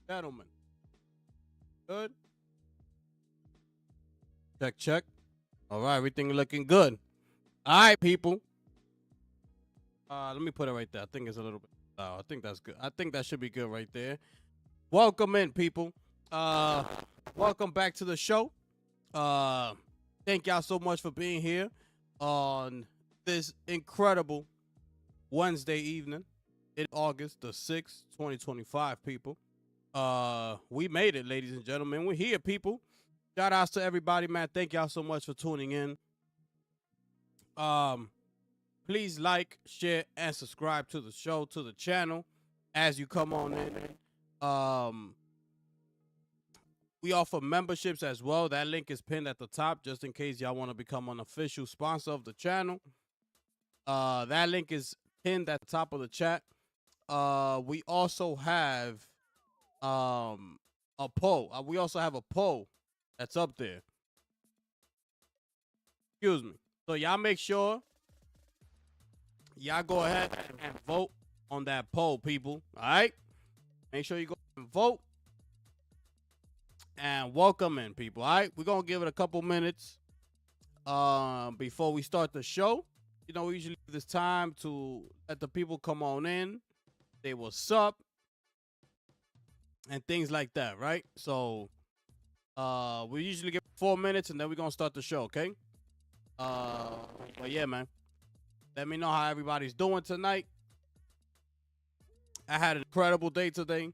Gentlemen. Good. Check, check. All right, everything looking good. All right, people. Let me put it right there. I think it's a little bit. I think that's good. I think that should be good right there. Welcome in, people. Uh, Welcome back to the show. Uh, thank y'all so much for being here on this incredible Wednesday evening in August the 6th, 2025, people. We made it, ladies and gentlemen. We're here, people. Shout outs to everybody, man. Thank y'all so much for tuning in. Um, Please like, share, and subscribe to the show, to the channel as you come on in. We offer memberships as well. That link is pinned at the top just in case y'all want to become an official sponsor of the channel. That link is pinned at the top of the chat. We also have a poll. We also have a poll that's up there. Excuse me. So y'all make sure y'all go ahead and vote on that poll, people. All right? Make sure you go and vote. And welcome in, people. All right? We're going to give it a couple minutes before we start the show. You know, we usually give this time to let the people come on in, say what's up, and things like that, right? So we usually give 4 minutes, and then we're going to start the show, okay? But yeah, man. Let me know how everybody's doing tonight. I had an incredible day today.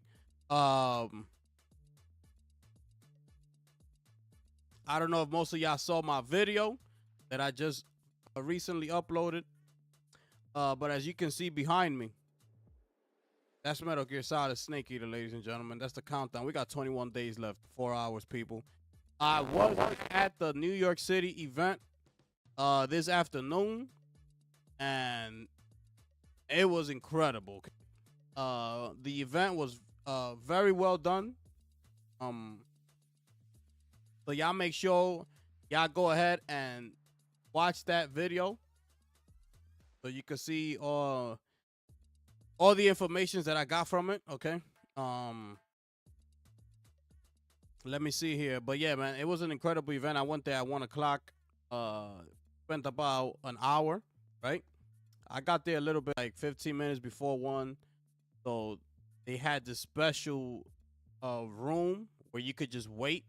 I don't know if most of y'all saw my video that I just recently uploaded. But as you can see behind me, that's Metal Gear Solid Snake Eater, ladies and gentlemen. That's the countdown. We got 21 days left, 4 hours, people. I was at the New York City event this afternoon, and it was incredible. The event was very well done. So y'all make sure y'all go ahead and watch that video so you can see all the information that I got from it. Okay. Let me see here. But yeah, man, it was an incredible event. I went there at 1 o'clock. Spent about an hour, right? I got there a little bit, like 15 minutes before 1. So they had this special room where you could just wait.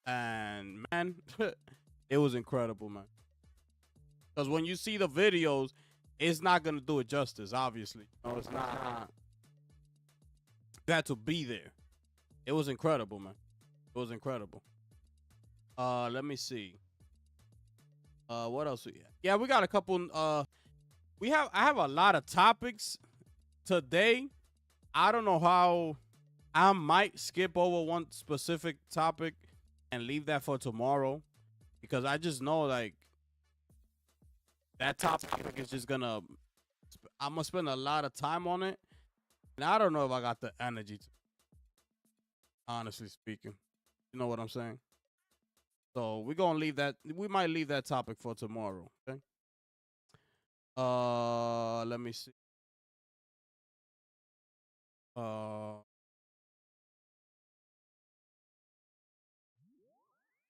And man, it was incredible, man. Because when you see the videos, it's not gonna do it justice. Obviously, no, it's not. You had to be there. It was incredible, man. It was incredible. Let me see. What else we got? Yeah, we got a couple. I have a lot of topics today. I don't know how. I might skip over one specific topic and leave that for tomorrow, because I just know like that topic is just gonna. I'm gonna spend a lot of time on it, and I don't know if I got the energy to, honestly speaking. You know what I'm saying? So we're gonna leave that. We might leave that topic for tomorrow. Okay. Let me see.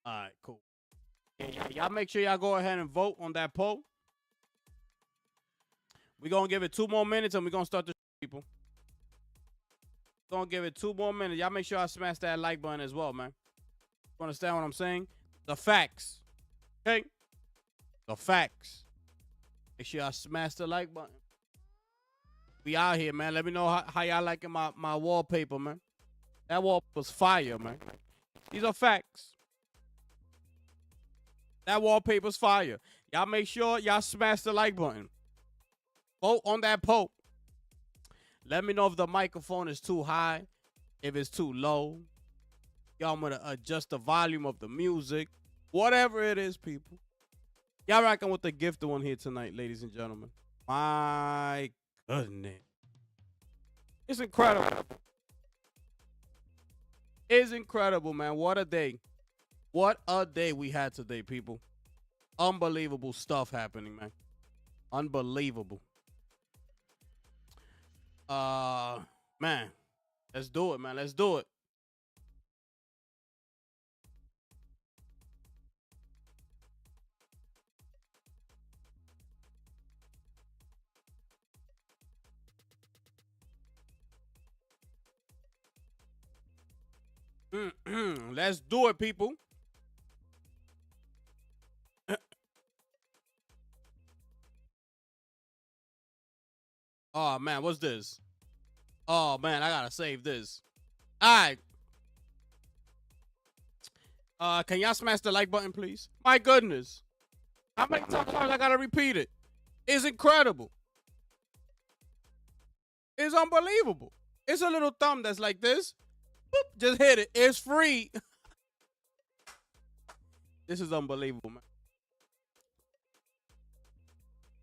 All right, cool. Yeah, y'all make sure y'all go ahead and vote on that poll. We're gonna give it 2 more minutes and we're gonna start the people. Gonna give it 2 more minutes. Y'all make sure I smash that like button as well, man. You understand what I'm saying? The facts. Okay? The facts. Make sure y'all smash the like button. We out here, man. Let me know how y'all liking my wallpaper, man. That wallpaper's fire, man. These are facts. That wallpaper's fire. Y'all make sure y'all smash the like button. Vote on that poll. Let me know if the microphone is too high, if it's too low. Y'all want to adjust the volume of the music. Whatever it is, people. Y'all rocking with the gifted one here tonight, ladies and gentlemen. My goodness. It's incredible. It's incredible, man. What a day. What a day we had today, people. Unbelievable stuff happening, man. Unbelievable. Man. Let's do it, man. Let's do it. Let's do it, people. Oh man, what's this? Oh man, I gotta save this. All right. Can y'all smash the like button, please? My goodness. How many times I gotta repeat it? It's incredible. It's unbelievable. It's a little thumb that's like this. Boop, just hit it. It's free. This is unbelievable, man.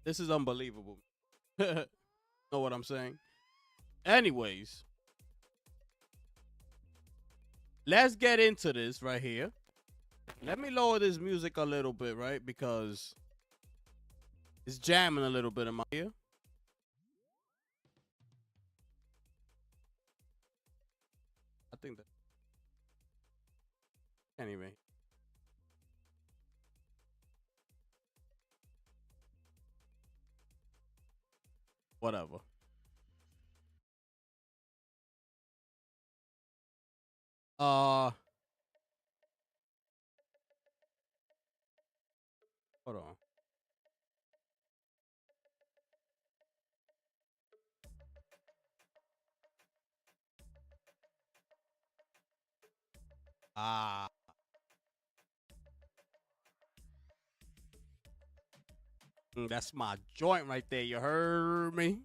This is unbelievable. Know what I'm saying? Anyways, let's get into this right here. Let me lower this music a little bit, right? Because it's jamming a little bit in my ear. I think that. Anyway. Whatever. Hold on. Ah. That's my joint right there. You heard me?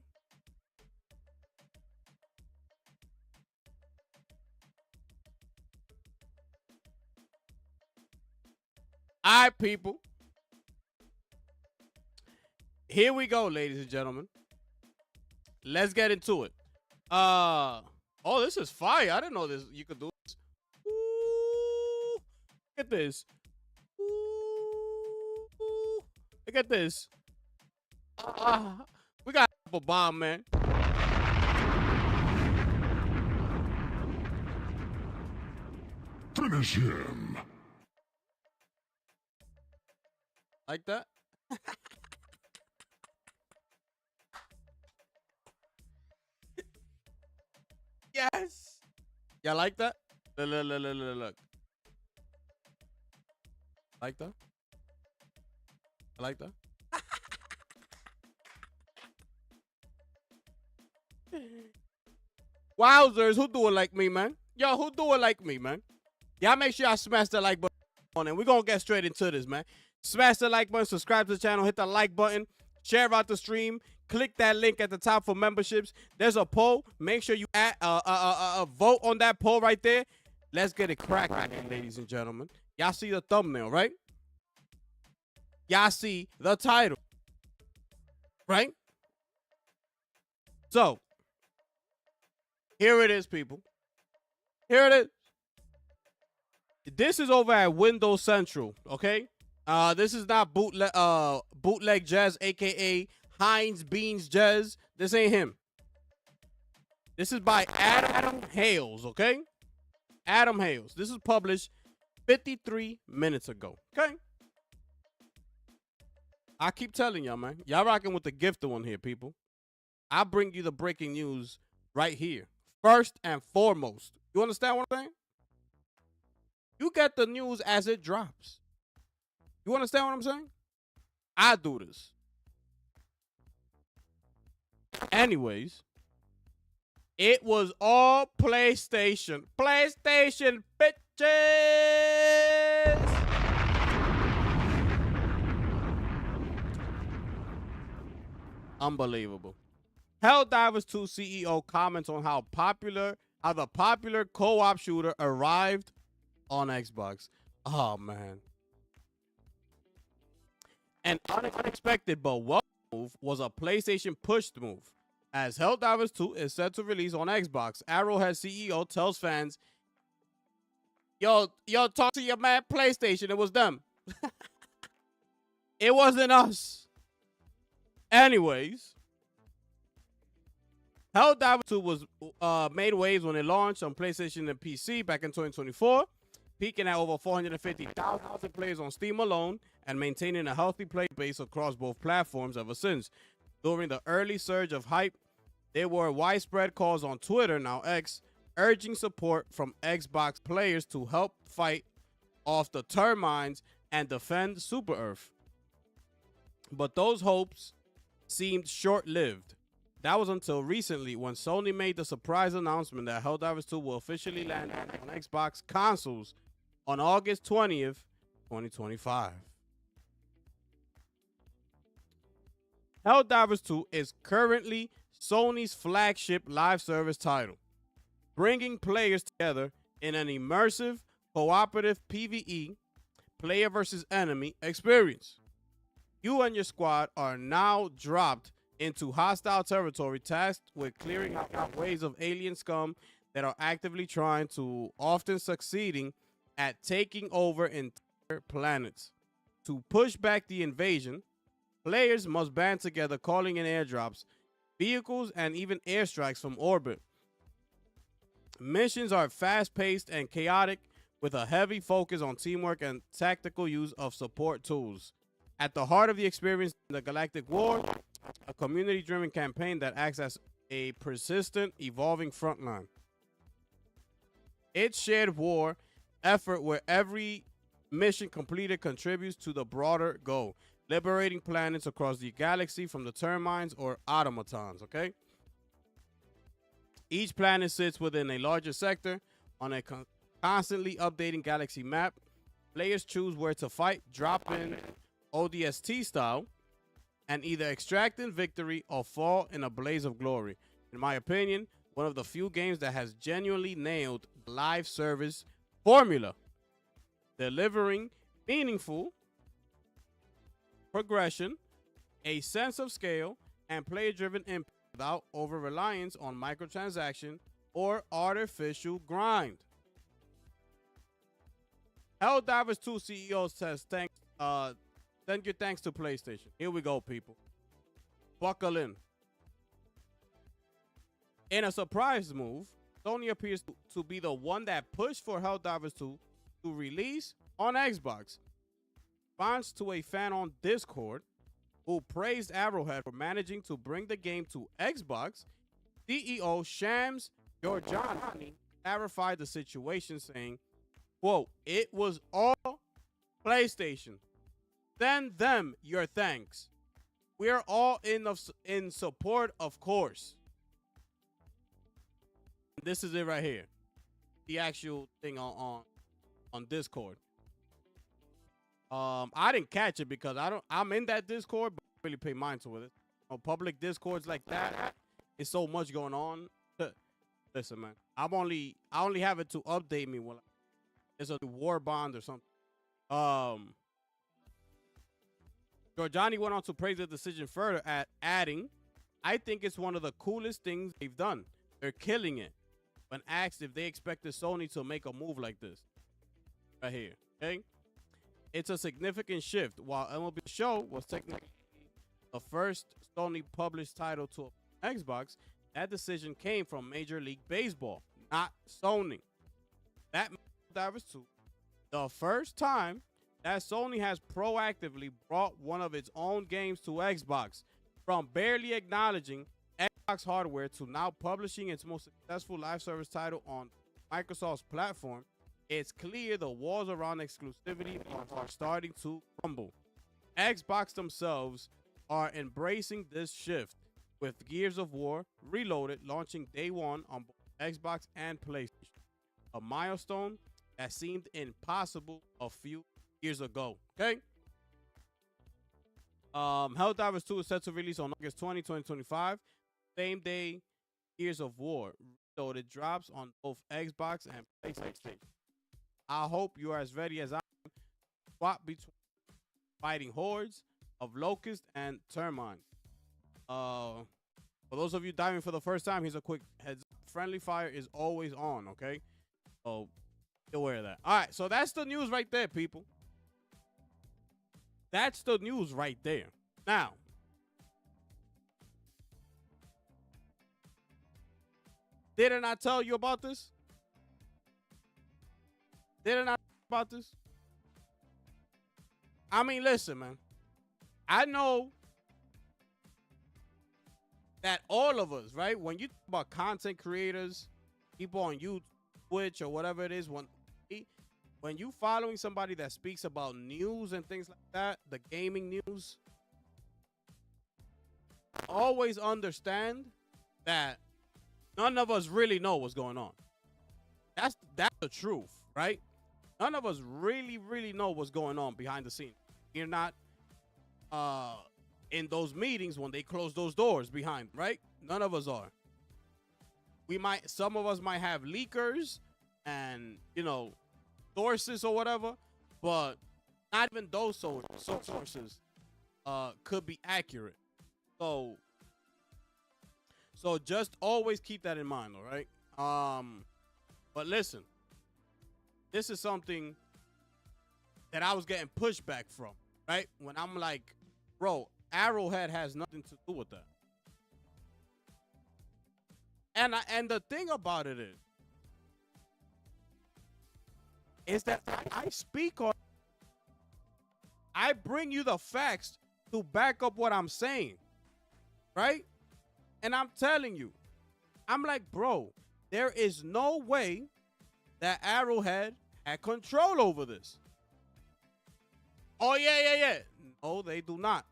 All right, people. Here we go, ladies and gentlemen. Let's get into it. Oh, this is fire. I didn't know this. You could do this. Ooh, look at this. Ooh, look at this. We got a bomb, man. Finish him. Like that? Yes. Y'all like that? Look. Like that? I like that? Wowzers, who do it like me, man? Yo, who do it like me, man? Y'all make sure y'all smash that like button on, and we're going to get straight into this, man. Smash the like button, subscribe to the channel, hit the like button, share out the stream, click that link at the top for memberships. There's a poll. Make sure you vote on that poll right there. Let's get it cracking, ladies and gentlemen. Y'all see the thumbnail, right? Y'all see the title, right? So, here it is, people. Here it is. This is over at Windows Central, okay? This is not bootleg Jazz, aka Heinz Beans Jazz. This ain't him. This is by Adam Hales, okay? Adam Hales. This is published 53 minutes ago, okay? I keep telling y'all, man. Y'all rocking with the gifted one here, people. I bring you the breaking news right here. First and foremost. You understand what I'm saying? You get the news as it drops. You understand what I'm saying? I do this. Anyways, it was all PlayStation. PlayStation bitches! Unbelievable. Helldivers 2 CEO comments on how the popular co-op shooter arrived on Xbox. Oh, man. An unexpected but welcome move was a PlayStation pushed move, as Helldivers 2 is set to release on Xbox. Arrowhead CEO tells fans, yo, talk to your man PlayStation. It was them. It wasn't us. Anyways, Helldivers 2 was made waves when it launched on PlayStation and PC back in 2024, peaking at over 450,000 players on Steam alone and maintaining a healthy player base across both platforms ever since. During the early surge of hype, there were widespread calls on Twitter, now X, urging support from Xbox players to help fight off the Termines and defend Super Earth. But those hopes seemed short-lived. That was until recently when Sony made the surprise announcement that Helldivers 2 will officially land on Xbox consoles on August 20th, 2025. Helldivers 2 is currently Sony's flagship live service title, bringing players together in an immersive, cooperative PvE, player versus enemy experience. You and your squad are now dropped into hostile territory tasked with clearing out waves of alien scum that are actively trying to, often succeeding at taking over entire planets. To push back the invasion, players must band together, calling in airdrops, vehicles, and even airstrikes from orbit. Missions are fast-paced and chaotic, with a heavy focus on teamwork and tactical use of support tools. At the heart of the experience, the Galactic War, a community-driven campaign that acts as a persistent, evolving frontline. Its shared war effort where every mission completed contributes to the broader goal, liberating planets across the galaxy from the Termines or automatons, okay? Each planet sits within a larger sector on a constantly updating galaxy map. Players choose where to fight, drop in ODST style, and either extract in victory or fall in a blaze of glory. In my opinion, one of the few games that has genuinely nailed the live service formula, delivering meaningful progression, a sense of scale, and player-driven impact without over-reliance on microtransaction or artificial grind. Helldivers 2 CEO says, send your thanks to PlayStation. Here we go, people. Buckle in. In a surprise move, Sony appears to be the one that pushed for Helldivers 2 to release on Xbox. Response to a fan on Discord who praised Arrowhead for managing to bring the game to Xbox, CEO Shams Georgiani clarified the situation, saying, quote, "It was all PlayStation. Send them your thanks. We are all in support, of course." This is it right here. The actual thing on Discord. I didn't catch it because I'm in that Discord, but I don't really pay mind to it. On public Discords like that, it's so much going on. Listen, man, I only have it to update me when it's a war bond or something. Giorgiani went on to praise the decision further, adding, "I think it's one of the coolest things they've done. They're killing it." When asked if they expected Sony to make a move like this, right here, okay? It's a significant shift. While MLB The Show was technically the first Sony published title to Xbox, that decision came from Major League Baseball, not Sony. That Divers 2, the first time that Sony has proactively brought one of its own games to Xbox, from barely acknowledging Xbox hardware to now publishing its most successful live service title on Microsoft's platform. It's clear the walls around exclusivity are starting to crumble. Xbox themselves are embracing this shift, with Gears of War Reloaded launching day one on both Xbox and PlayStation, a milestone that seemed impossible a few years ago. Okay? Helldivers 2 is set to release on August 20, 2025. Same day Gears of War Reloaded drops on both Xbox and PlayStation. I hope you are as ready as I am to swap between fighting hordes of locusts and termine. For those of you diving for the first time, here's a quick heads up. Friendly fire is always on, okay? So be aware of that. All right, so that's the news right there, people. That's the news right there. Now, Didn't I tell you about this? Didn't I about this? I mean, listen, man. I know that all of us, right? When you talk about content creators, people on YouTube, Twitch, or whatever it is, when you following somebody that speaks about news and things like that, the gaming news, always understand that none of us really know what's going on. That's the truth, right? None of us really know what's going on behind the scenes. You're not in those meetings when they close those doors behind, right? None of us are. Some of us might have leakers and, sources or whatever, but not even those sources could be accurate. So just always keep that in mind, all right? But listen, this is something that I was getting pushback from, right? When I'm like, bro, Arrowhead has nothing to do with that. And the thing about it is that I speak on, I bring you the facts to back up what I'm saying, right? And I'm telling you, I'm like, bro, there is no way that Arrowhead had control over this. Oh, yeah. No, they do not.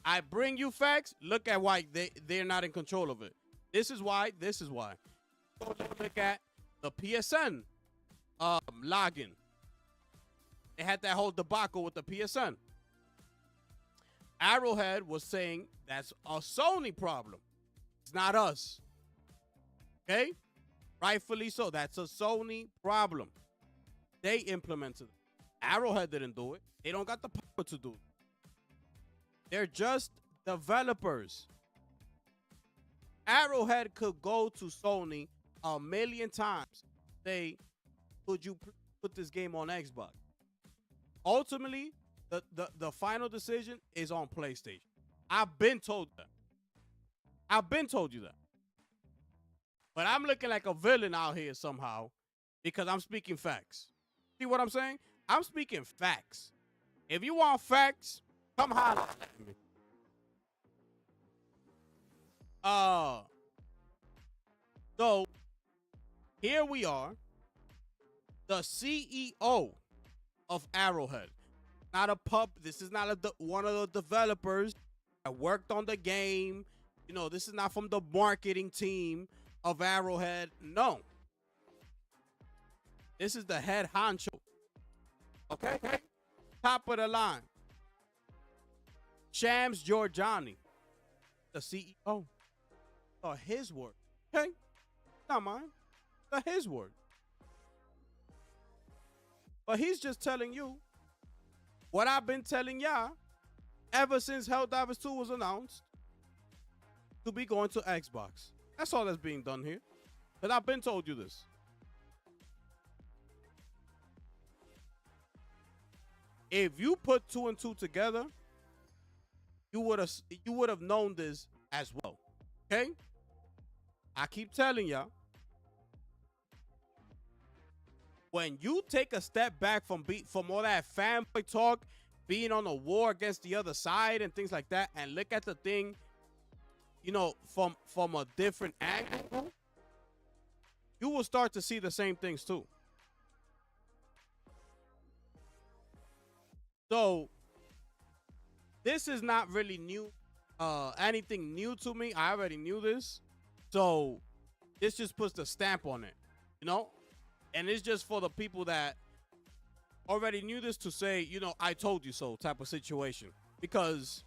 I bring you facts. Look at why they're not in control of it. This is why. Look at the PSN login. They had that whole debacle with the PSN. Arrowhead was saying that's a Sony problem. It's not us. Okay? Rightfully so. That's a Sony problem. They implemented it. Arrowhead didn't do it. They don't got the power to do it. They're just developers. Arrowhead could go to Sony 1,000,000 times. Say, could you put this game on Xbox? Ultimately, the final decision is on PlayStation. I've been told that. I've been told you that. But I'm looking like a villain out here somehow because I'm speaking facts. See what I'm saying? I'm speaking facts. If you want facts, come holler at me. So here we are. The CEO of Arrowhead. Not a pup. This is not one of the developers that worked on the game. This is not from the marketing team of Arrowhead. No. This is the head honcho. Okay? Top of the line. Shams Georgiani, the CEO. His word. Okay? Not mine. His word. But he's just telling you what I've been telling y'all ever since Helldivers 2 was announced to be going to Xbox. That's all that's being done here. But I've been told you this. If you put 2 and 2 together, you would have known this as well. Okay? I keep telling y'all, when you take a step back from all that fanboy talk, being on a war against the other side and things like that, and look at the thing, from a different angle, you will start to see the same things too. So this is not really new, anything new to me. I already knew this. So this just puts the stamp on it, and it's just for the people that already knew this to say, I told you so type of situation. Because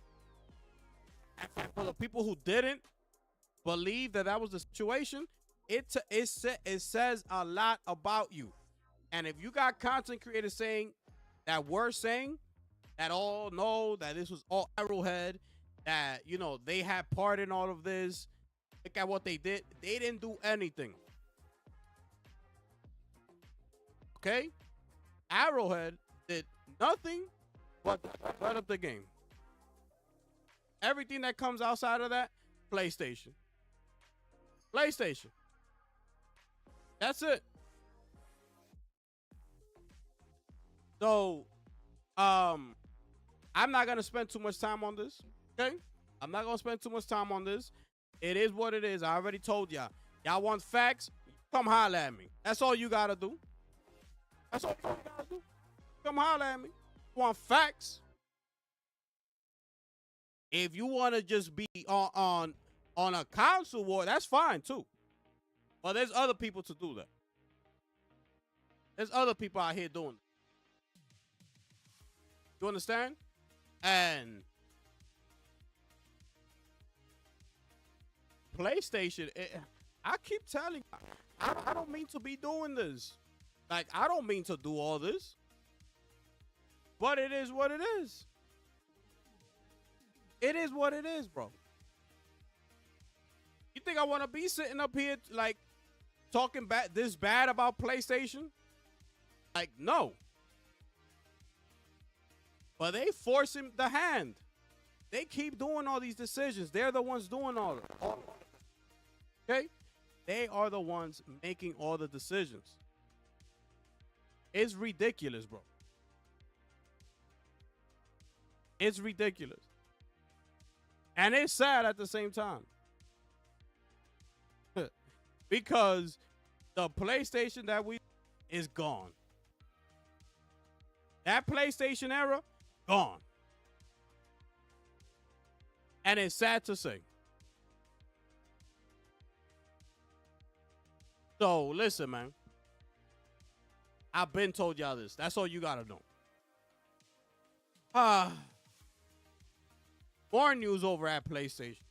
for the people who didn't believe that was the situation, it says a lot about you. And if you got content creators saying that we're saying that all know that this was all Arrowhead, that, they had part in all of this, look at what they did. They didn't do anything. Okay? Arrowhead did nothing but develop the game. Everything that comes outside of that, PlayStation. PlayStation. That's it. So, I'm not gonna spend too much time on this. Okay, I'm not gonna spend too much time on this. It is what it is. I already told y'all. Y'all want facts? Come holler at me. That's all you gotta do. That's all you gotta do. Come holler at me. Want facts? If you want to just be on a council war, that's fine too. But there's other people to do that. There's other people out here doing it. You understand? And PlayStation, I keep telling you, I don't mean to be doing this. Like, I don't mean to do all this. But it is what it is. It is what it is, bro. You think I want to be sitting up here, like, talking this bad about PlayStation? Like, no. But they force him the hand. They keep doing all these decisions. They're the ones doing all of it. Okay? They are the ones making all the decisions. It's ridiculous, bro. It's ridiculous. And it's sad at the same time. Because the PlayStation that we is gone. That PlayStation era, gone. And it's sad to say. So, listen, man. I've been told y'all this. That's all you gotta know. More news over at PlayStation.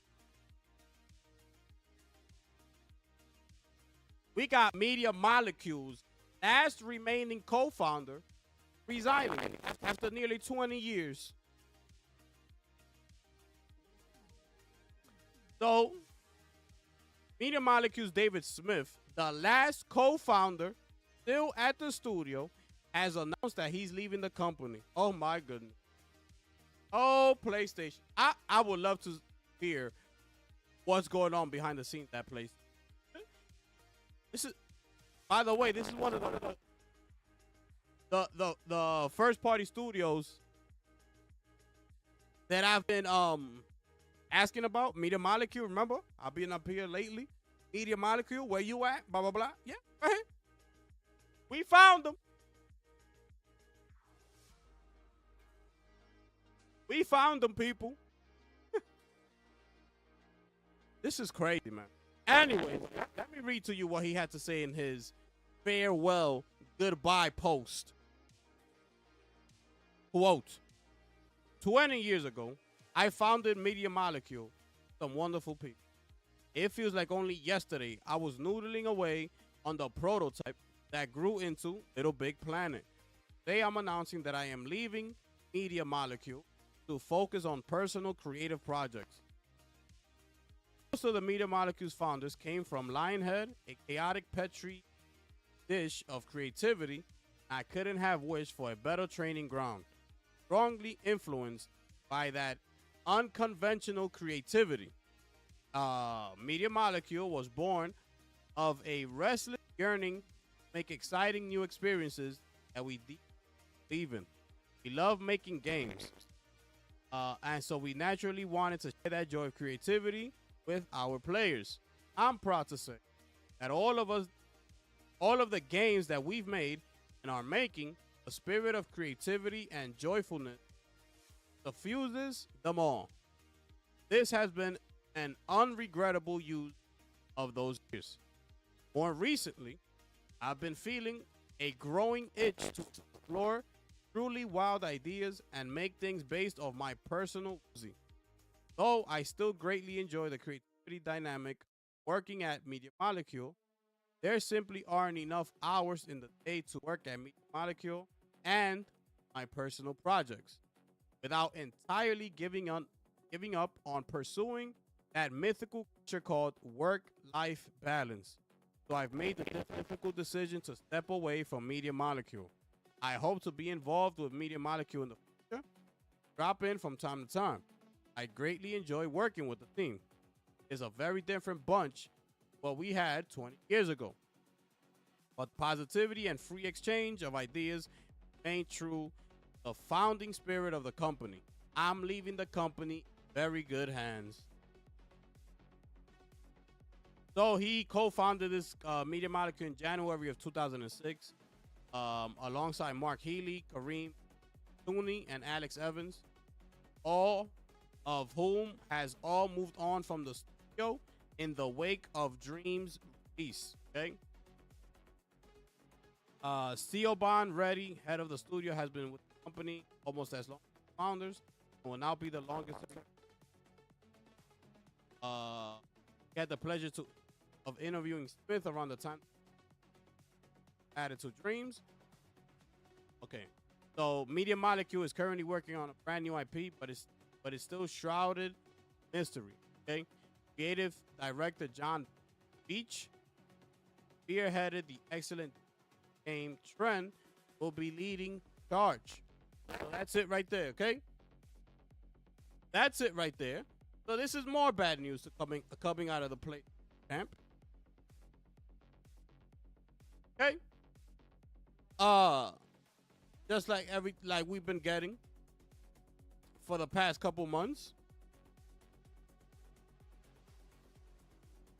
We got Media Molecule's last remaining co-founder resigning after nearly 20 years. So, Media Molecule's David Smith, the last co-founder still at the studio, has announced that he's leaving the company. Oh my goodness. Oh, PlayStation. I would love to hear what's going on behind the scenes at PlayStation. This is, by the way, this is one of the first party studios that I've been asking about. Media Molecule, remember? I've been up here lately. Media Molecule, where you at? Blah blah blah. Yeah, right here. We found them. We found them, people. This is crazy, man. Anyway, let me read to you what he had to say in his farewell goodbye post. Quote, 20 years ago, I founded Media Molecule, some wonderful people. It feels like only yesterday I was noodling away on the prototype that grew into Little Big Planet. Today I'm announcing that I am leaving Media Molecule to focus on personal creative projects. Most of the Media Molecule's founders came from Lionhead, a chaotic petri dish of creativity. I couldn't have wished for a better training ground. Strongly influenced by that unconventional creativity, Media Molecule was born of a restless yearning to make exciting new experiences that we believe in. We love making games. And so we naturally wanted to share that joy of creativity with our players. I'm proud to say that all of the games that we've made and are making, the spirit of creativity and joyfulness diffuses them all. This has been an unregrettable use of those years. More recently, I've been feeling a growing itch to explore truly wild ideas and make things based off my personal whimsy. Though I still greatly enjoy the creativity dynamic working at Media Molecule, there simply aren't enough hours in the day to work at Media Molecule and my personal projects without entirely giving up on pursuing that mythical creature called work-life balance. So I've made the difficult decision to step away from Media Molecule. I hope to be involved with Media Molecule in the future. Drop in from time to time. I greatly enjoy working with the team. It's a very different bunch what we had 20 years ago. but positivity and free exchange of ideas remain true the founding spirit of the company. I'm leaving the company in very good hands. So he co-founded this Media Molecule in January of 2006 alongside Mark Healy, Kareem Tooney, and Alex Evans, all of whom has all moved on from the studio in the wake of Dream's release. Okay. Siobhan Reddy, head of the studio, has been with the company almost as long as the founders and will now be the longest. Had the pleasure of interviewing Smith around the time added to Dreams. Okay, so Media Molecule is currently working on a brand new IP, but it's still shrouded in mystery. Okay, creative director John Beach spearheaded the excellent game trend will be leading charge. So that's it right there. Okay, that's it right there. So this is more bad news coming out of the play camp. Okay. Just like we've been getting for the past couple months.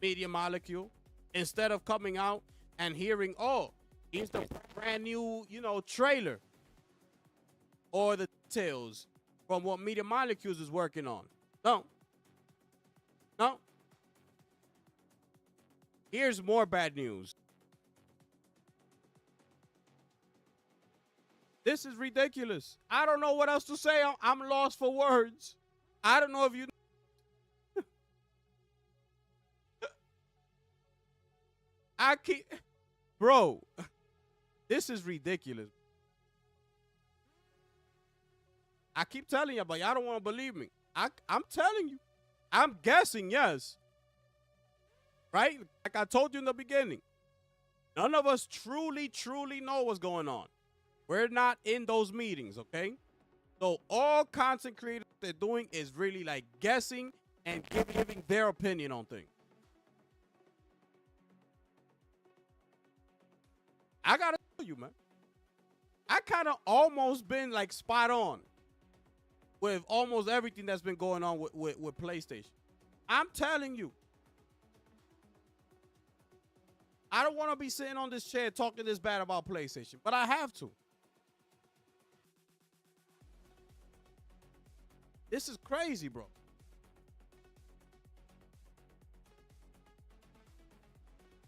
Media Molecule, instead of coming out and hearing, oh, here's the brand new, trailer or the details from what Media Molecules is working on. No. Here's more bad news. This is ridiculous. I don't know what else to say. I'm lost for words. I don't know if you. Bro, this is ridiculous. I keep telling you, but y'all don't want to believe me. I'm telling you. I'm guessing, yes. Right? Like I told you in the beginning. None of us truly know what's going on. We're not in those meetings, okay? So all content creators they're doing is really like guessing and giving their opinion on things. I gotta tell you, man. I kind of almost been like spot on with almost everything that's been going on with PlayStation. I'm telling you. I don't want to be sitting on this chair talking this bad about PlayStation, but I have to. This is crazy, bro.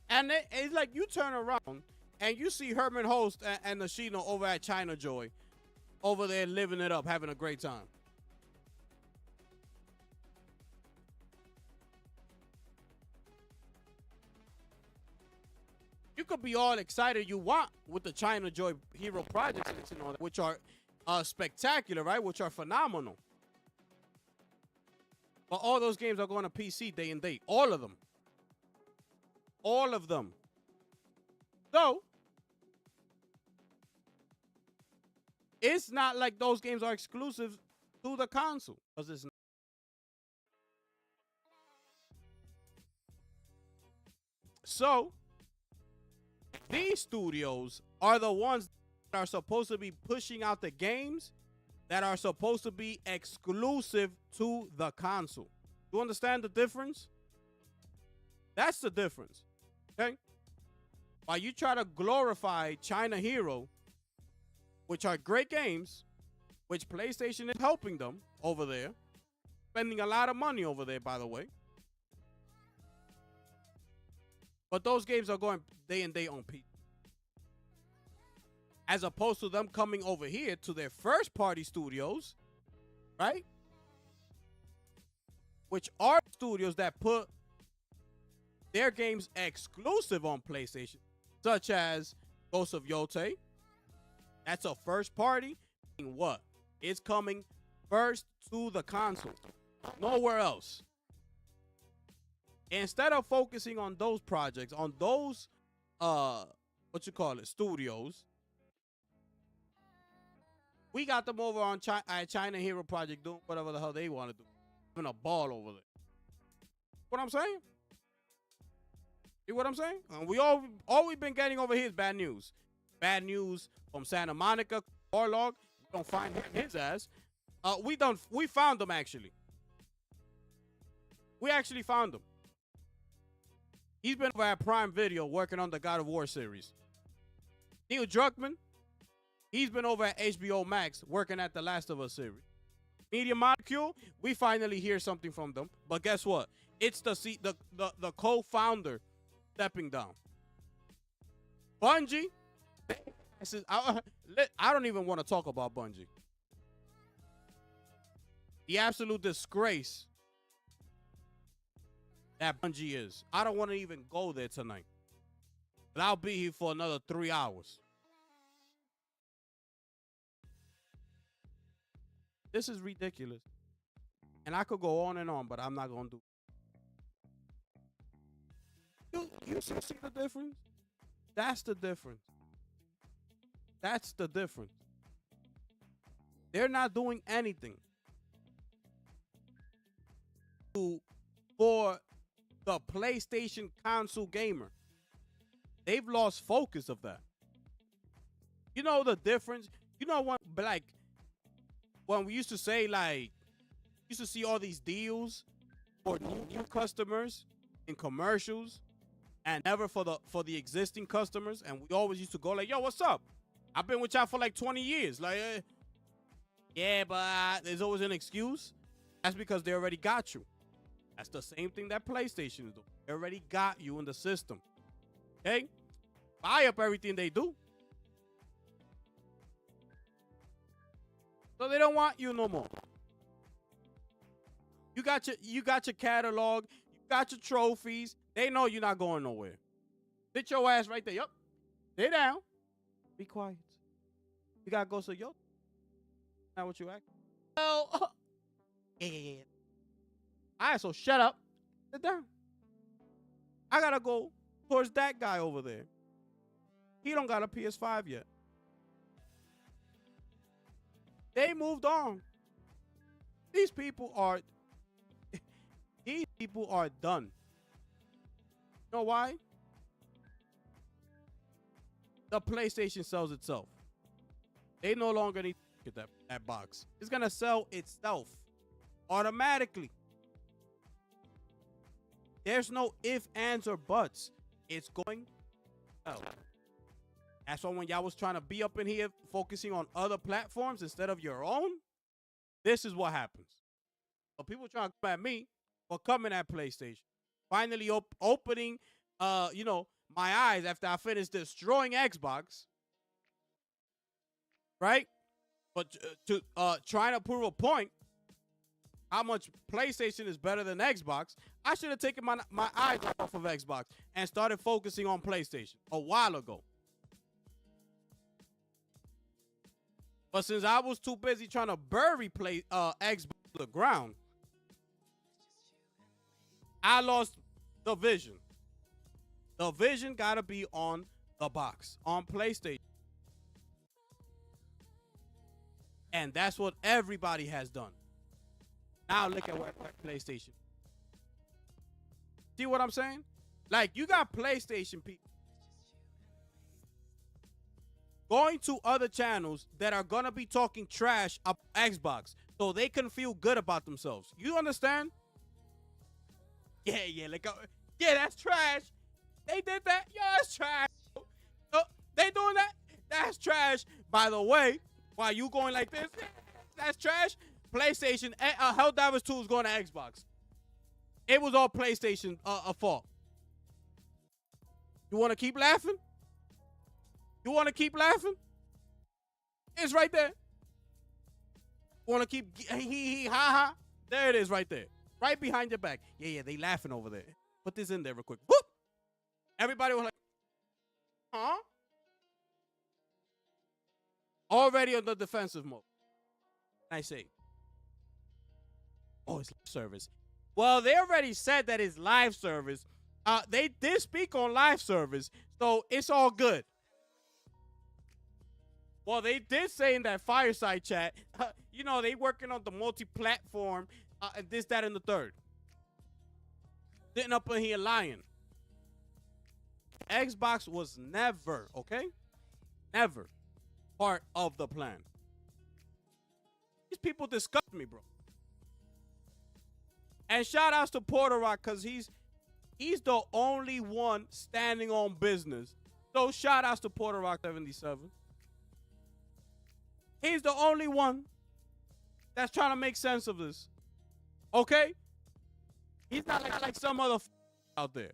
And it's like you turn around and you see Herman Host and Nashino over at China Joy over there living it up, having a great time. You could be all excited you want with the China Joy Hero projects and all that, which are spectacular, right? Which are phenomenal. But all those games are going to PC day and date. All of them. All of them. So, it's not like those games are exclusive to the console. Because it's not. So, these studios are the ones that are supposed to be pushing out the games that are supposed to be exclusive to the console. You understand the difference? That's the difference. Okay? While you try to glorify China Hero, which are great games, which PlayStation is helping them over there, spending a lot of money over there, by the way. But those games are going day and day on PC. As opposed to them coming over here to their first party studios, right? Which are studios that put their games exclusive on PlayStation, such as Ghost of Yote. That's a first party. What? It's coming first to the console. Nowhere else. Instead of focusing on those projects, on those studios, we got them over on China Hero Project doing whatever the hell they want to do. Having a ball over there. What I'm saying? See what I'm saying? And we all we've been getting over here is bad news. Bad news from Santa Monica, Orlog. We don't find his ass. We found him actually. We actually found him. He's been over at Prime Video working on the God of War series. Neil Druckmann, he's been over at HBO Max working at the Last of Us series. Media Molecule, we finally hear something from them. But guess what? It's the co-founder stepping down. Bungie, I don't even want to talk about Bungie. The absolute disgrace that Bungie is. I don't want to even go there tonight. But I'll be here for another 3 hours. This is ridiculous. And I could go on and on, but I'm not going to do it. You see the difference? That's the difference. That's the difference. They're not doing anything for the PlayStation console gamer. They've lost focus of that. You know the difference? You know what, like, when we used to say, like, used to see all these deals for new customers in commercials and never for the existing customers, and we always used to go like, yo, what's up? I've been with y'all for like 20 years. Like, yeah, but there's always an excuse. That's because they already got you. That's the same thing that PlayStation is doing. They already got you in the system. Okay? Buy up everything they do. So they don't want you no more. You got your catalog. You got your trophies. They know you're not going nowhere. Sit your ass right there. Yup. Stay down. Be quiet. You gotta go say, yo, not what you act. Oh, yeah. All right, so shut up. Sit down. I gotta go towards that guy over there. He don't got a PS5 yet. They moved on. These people are done. You know why? The PlayStation sells itself. They no longer need to get that box. It's gonna sell itself automatically. There's no ifs, ands, or buts. It's going to sell. That's why when y'all was trying to be up in here focusing on other platforms instead of your own, this is what happens. So people trying to come at me for coming at PlayStation. Finally opening, my eyes after I finished destroying Xbox. Right? But to trying to prove a point, how much PlayStation is better than Xbox, I should have taken my eyes off of Xbox and started focusing on PlayStation a while ago. But since I was too busy trying to bury Xbox to the ground, I lost the vision. The vision got to be on the box, on PlayStation. And that's what everybody has done. Now look at what PlayStation. See what I'm saying? Like, you got PlayStation people going to other channels that are going to be talking trash about Xbox so they can feel good about themselves. You understand? Yeah, like, yeah, that's trash. They did that. Yeah, that's trash. They doing that? That's trash. By the way, while you going like this, that's trash. PlayStation, Helldivers 2 is going to Xbox. It was all PlayStation fault. You want to keep laughing? You want to keep laughing? It's right there. Want to keep ha? There it is right there. Right behind your back. Yeah, they laughing over there. Put this in there real quick. Whoop! Everybody was like, huh? Already on the defensive mode. I say, oh, it's live service. Well, they already said that it's live service. They did speak on live service, so it's all good. Well, they did say in that fireside chat, they working on the multi-platform, and this, that, and the third. Sitting up in here lying. Xbox was never, okay? Never part of the plan. These people disgust me, bro. And shout outs to Porter Rock, because he's the only one standing on business. So shout outs to Porter Rock 77. He's the only one that's trying to make sense of this. Okay? He's not like some other out there.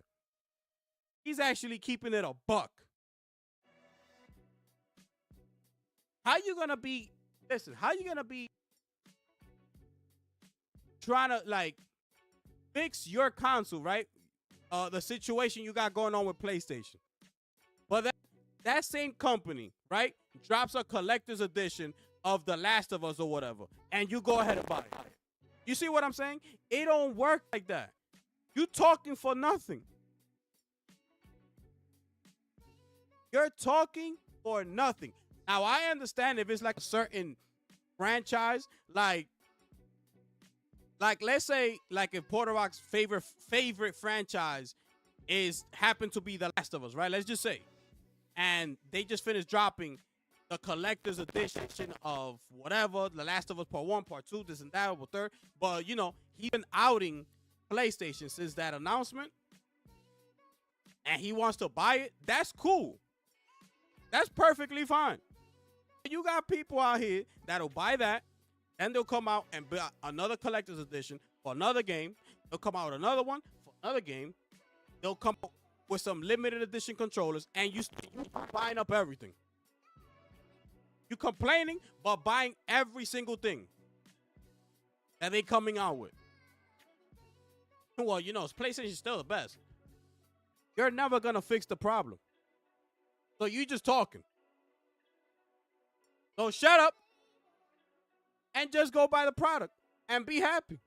He's actually keeping it a buck. How you gonna be, listen, how you gonna be trying to like fix your console, right? The situation you got going on with PlayStation. But that same company, right, drops a collector's edition of The Last of Us or whatever, and you go ahead and buy it. You see what I'm saying? It don't work like that. You talking for nothing. You're talking for nothing. Now, I understand if it's like a certain franchise, like let's say, like if Porter Rock's favorite franchise happen to be The Last of Us, right? Let's just say. And they just finished dropping the collector's edition of whatever, The Last of Us Part 1, Part 2, this and that, or third. But, you know, he's been outing PlayStation since that announcement. And he wants to buy it. That's cool. That's perfectly fine. You got people out here that'll buy that, and they'll come out and buy another collector's edition for another game. They'll come out with another one for another game. They'll come out with some limited edition controllers, and you buying up everything. You complaining, but buying every single thing that they coming out with. Well, you know, PlayStation's still the best. You're never gonna fix the problem. So you just talking. So shut up and just go buy the product and be happy.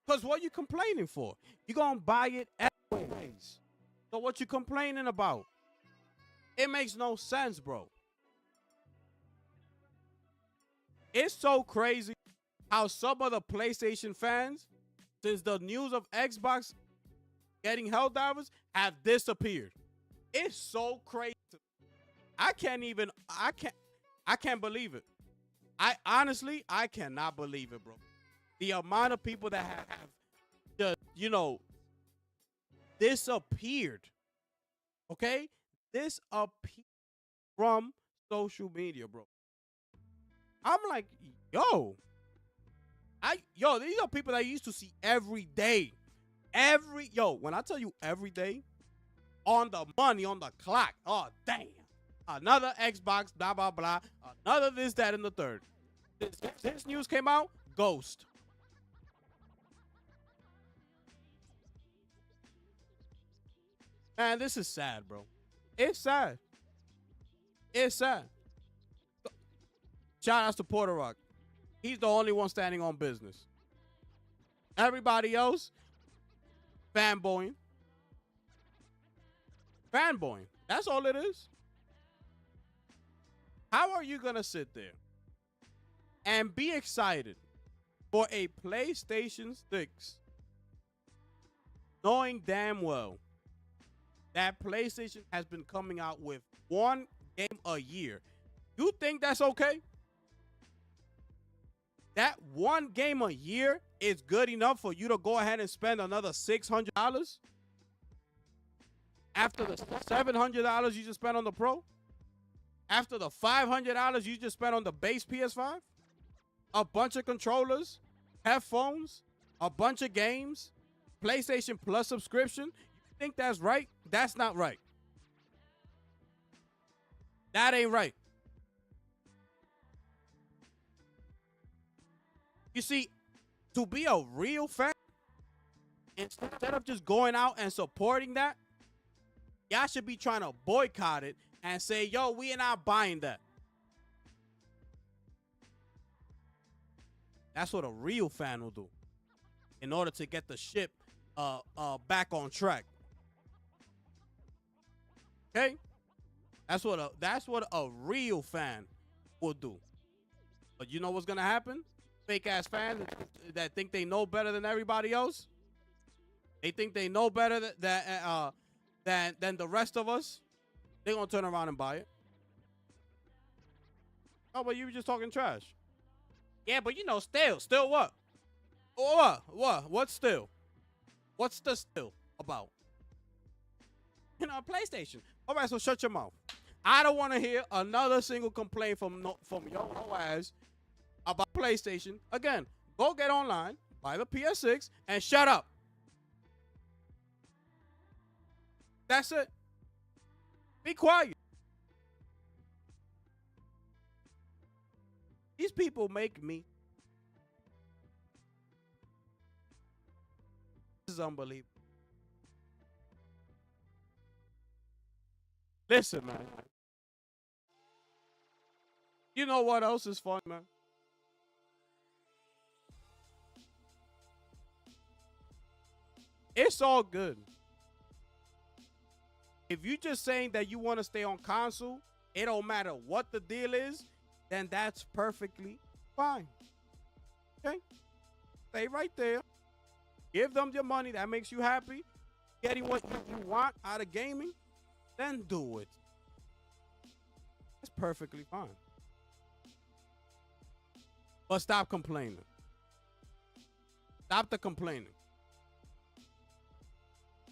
Because what you complaining for? You're going to buy it anyways. So what you complaining about? It makes no sense, bro. It's so crazy how some of the PlayStation fans, since the news of Xbox getting Helldivers, have disappeared. It's so crazy. I can't believe it. I cannot believe it, bro. The amount of people that have just, you know, disappeared. Okay? Disappeared from social media, bro. I'm like, yo, these are people that I used to see every day. When I tell you every day, on the money, on the clock. Oh, damn. Another Xbox, blah, blah, blah. Another this, that, and the third. This news came out, ghost. Man, this is sad, bro. It's sad. It's sad. Shout out to Porter Rock. He's the only one standing on business. Everybody else, fanboying. Fanboying. That's all it is. How are you going to sit there and be excited for a PlayStation 6 knowing damn well that PlayStation has been coming out with one game a year? You think that's okay? That one game a year is good enough for you to go ahead and spend another $600 after the $700 you just spent on the Pro? After the $500 you just spent on the base PS5? A bunch of controllers, headphones, a bunch of games, PlayStation Plus subscription. You think that's right? That's not right. That ain't right. You see, to be a real fan, instead of just going out and supporting that, y'all should be trying to boycott it and say, yo, we are not buying that. That's what a real fan will do in order to get the ship back on track. Okay? That's what a real fan will do. But you know what's gonna happen? Fake ass fans that think they know better than everybody else. They think they know better then the rest of us, they're going to turn around and buy it. Oh, but you were just talking trash. Yeah, but still what? What's still? What's the still about? PlayStation. All right, so shut your mouth. I don't want to hear another single complaint from your whole ass about PlayStation. Again, go get online, buy the PS6, and shut up. That's it. Be quiet. These people make me. This is unbelievable. Listen, man. You know what else is fun, man? It's all good. If you just saying that you want to stay on console, it don't matter what the deal is, then that's perfectly fine. Okay? Stay right there. Give them your money. That makes you happy. Getting what you want out of gaming, then do it. That's perfectly fine. But stop complaining. Stop the complaining.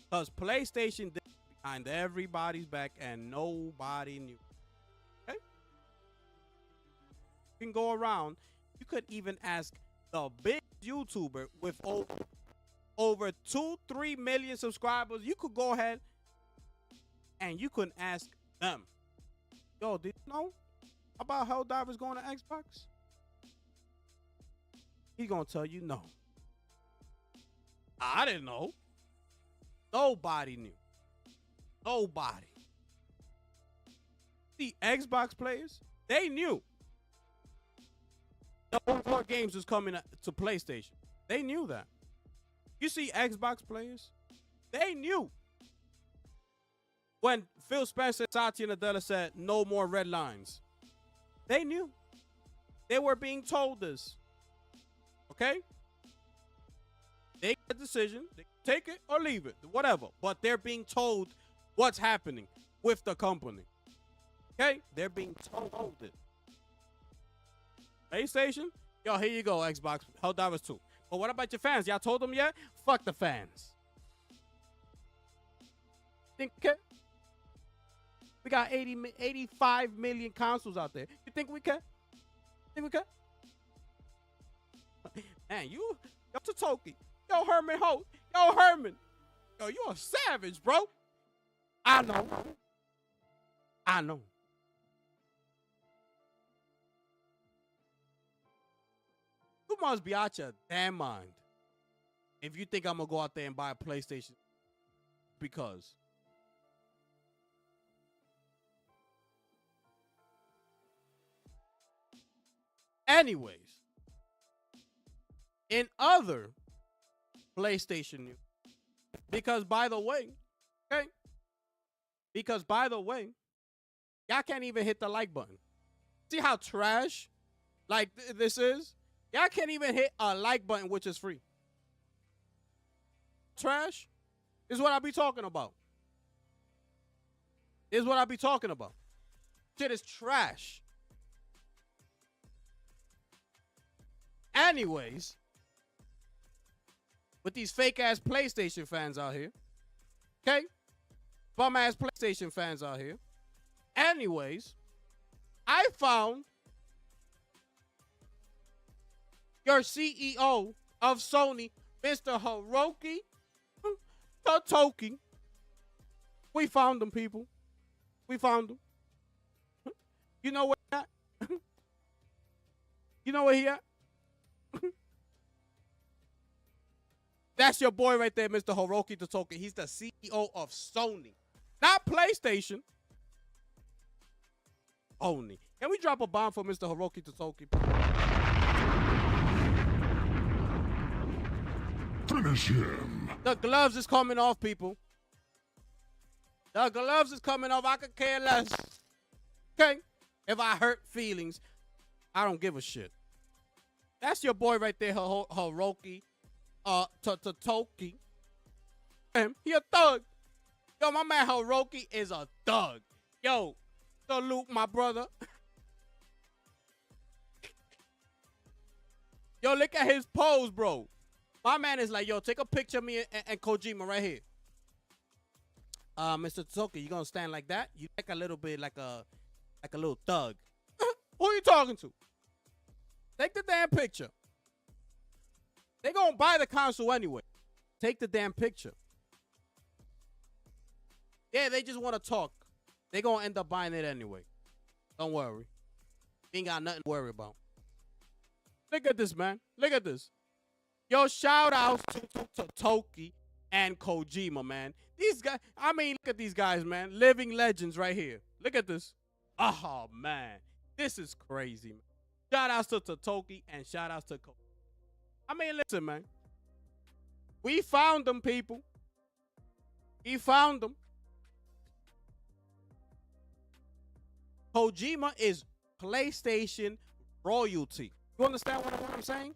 Because PlayStation did behind everybody's back and nobody knew. Okay? You can go around. You could even ask the big YouTuber with over 2-3 million subscribers. You could go ahead and you could ask them, yo, did you know about Helldivers going to Xbox? He's going to tell you no. I didn't know. Nobody knew. Nobody. The Xbox players, they knew the Overwatch games was coming to PlayStation. They knew that. You see Xbox players, they knew when Phil Spencer, Satya Nadella said no more red lines. They knew. They were being told this. Okay? They get a decision. They take it or leave it. Whatever. But they're being told what's happening with the company. Okay? They're being told it. PlayStation? Yo, here you go, Xbox. Helldivers 2. But what about your fans? Y'all told them yet? Fuck the fans. Think okay? We got 85 million consoles out there. You think we can? Think we can? Man, yo Totoki. Yo Herman Holt. Yo Herman. Yo, you a savage, bro. I know. I know. You must be out your damn mind if you think I'm going to go out there and buy a PlayStation because. Anyways, in other PlayStation news, because by the way, y'all can't even hit the like button. See how trash like this is? Y'all can't even hit a like button, which is free. Trash is what I be talking about. Shit is trash. Anyways, with these fake ass PlayStation fans out here, okay? Bum ass PlayStation fans out here. Anyways, I found your CEO of Sony, Mr. Hiroki Totoki. We found him, people. We found him. You know where he at? You know where he at? That's your boy right there, Mr. Hiroki Totoki. He's the CEO of Sony. Not PlayStation. Only. Can we drop a bomb for Mr. Hiroki Totoki? Finish him. The gloves is coming off, people. The gloves is coming off. I could care less. Okay? If I hurt feelings, I don't give a shit. That's your boy right there, Hiroki Totoki. He a thug. Yo, my man Hiroki is a thug. Yo, salute my brother. Yo, look at his pose, bro. My man is like, yo, take a picture of me and Kojima right here. Mr. Tsuki, you gonna stand like that? You like a little bit like a little thug. Who you talking to? Take the damn picture. They gonna buy the console anyway. Take the damn picture. Yeah, they just want to talk. They gonna end up buying it anyway. Don't worry. Ain't got nothing to worry about. Look at this, man. Look at this. Yo, shout outs to Toki and Kojima, man. These guys, I mean, look at these guys, man. Living legends right here. Look at this. Oh, man. This is crazy, man. Shout outs to Toki and shout outs to Kojima. I mean, listen, man. We found them, people. We found them. Kojima is PlayStation royalty. You understand what I'm saying?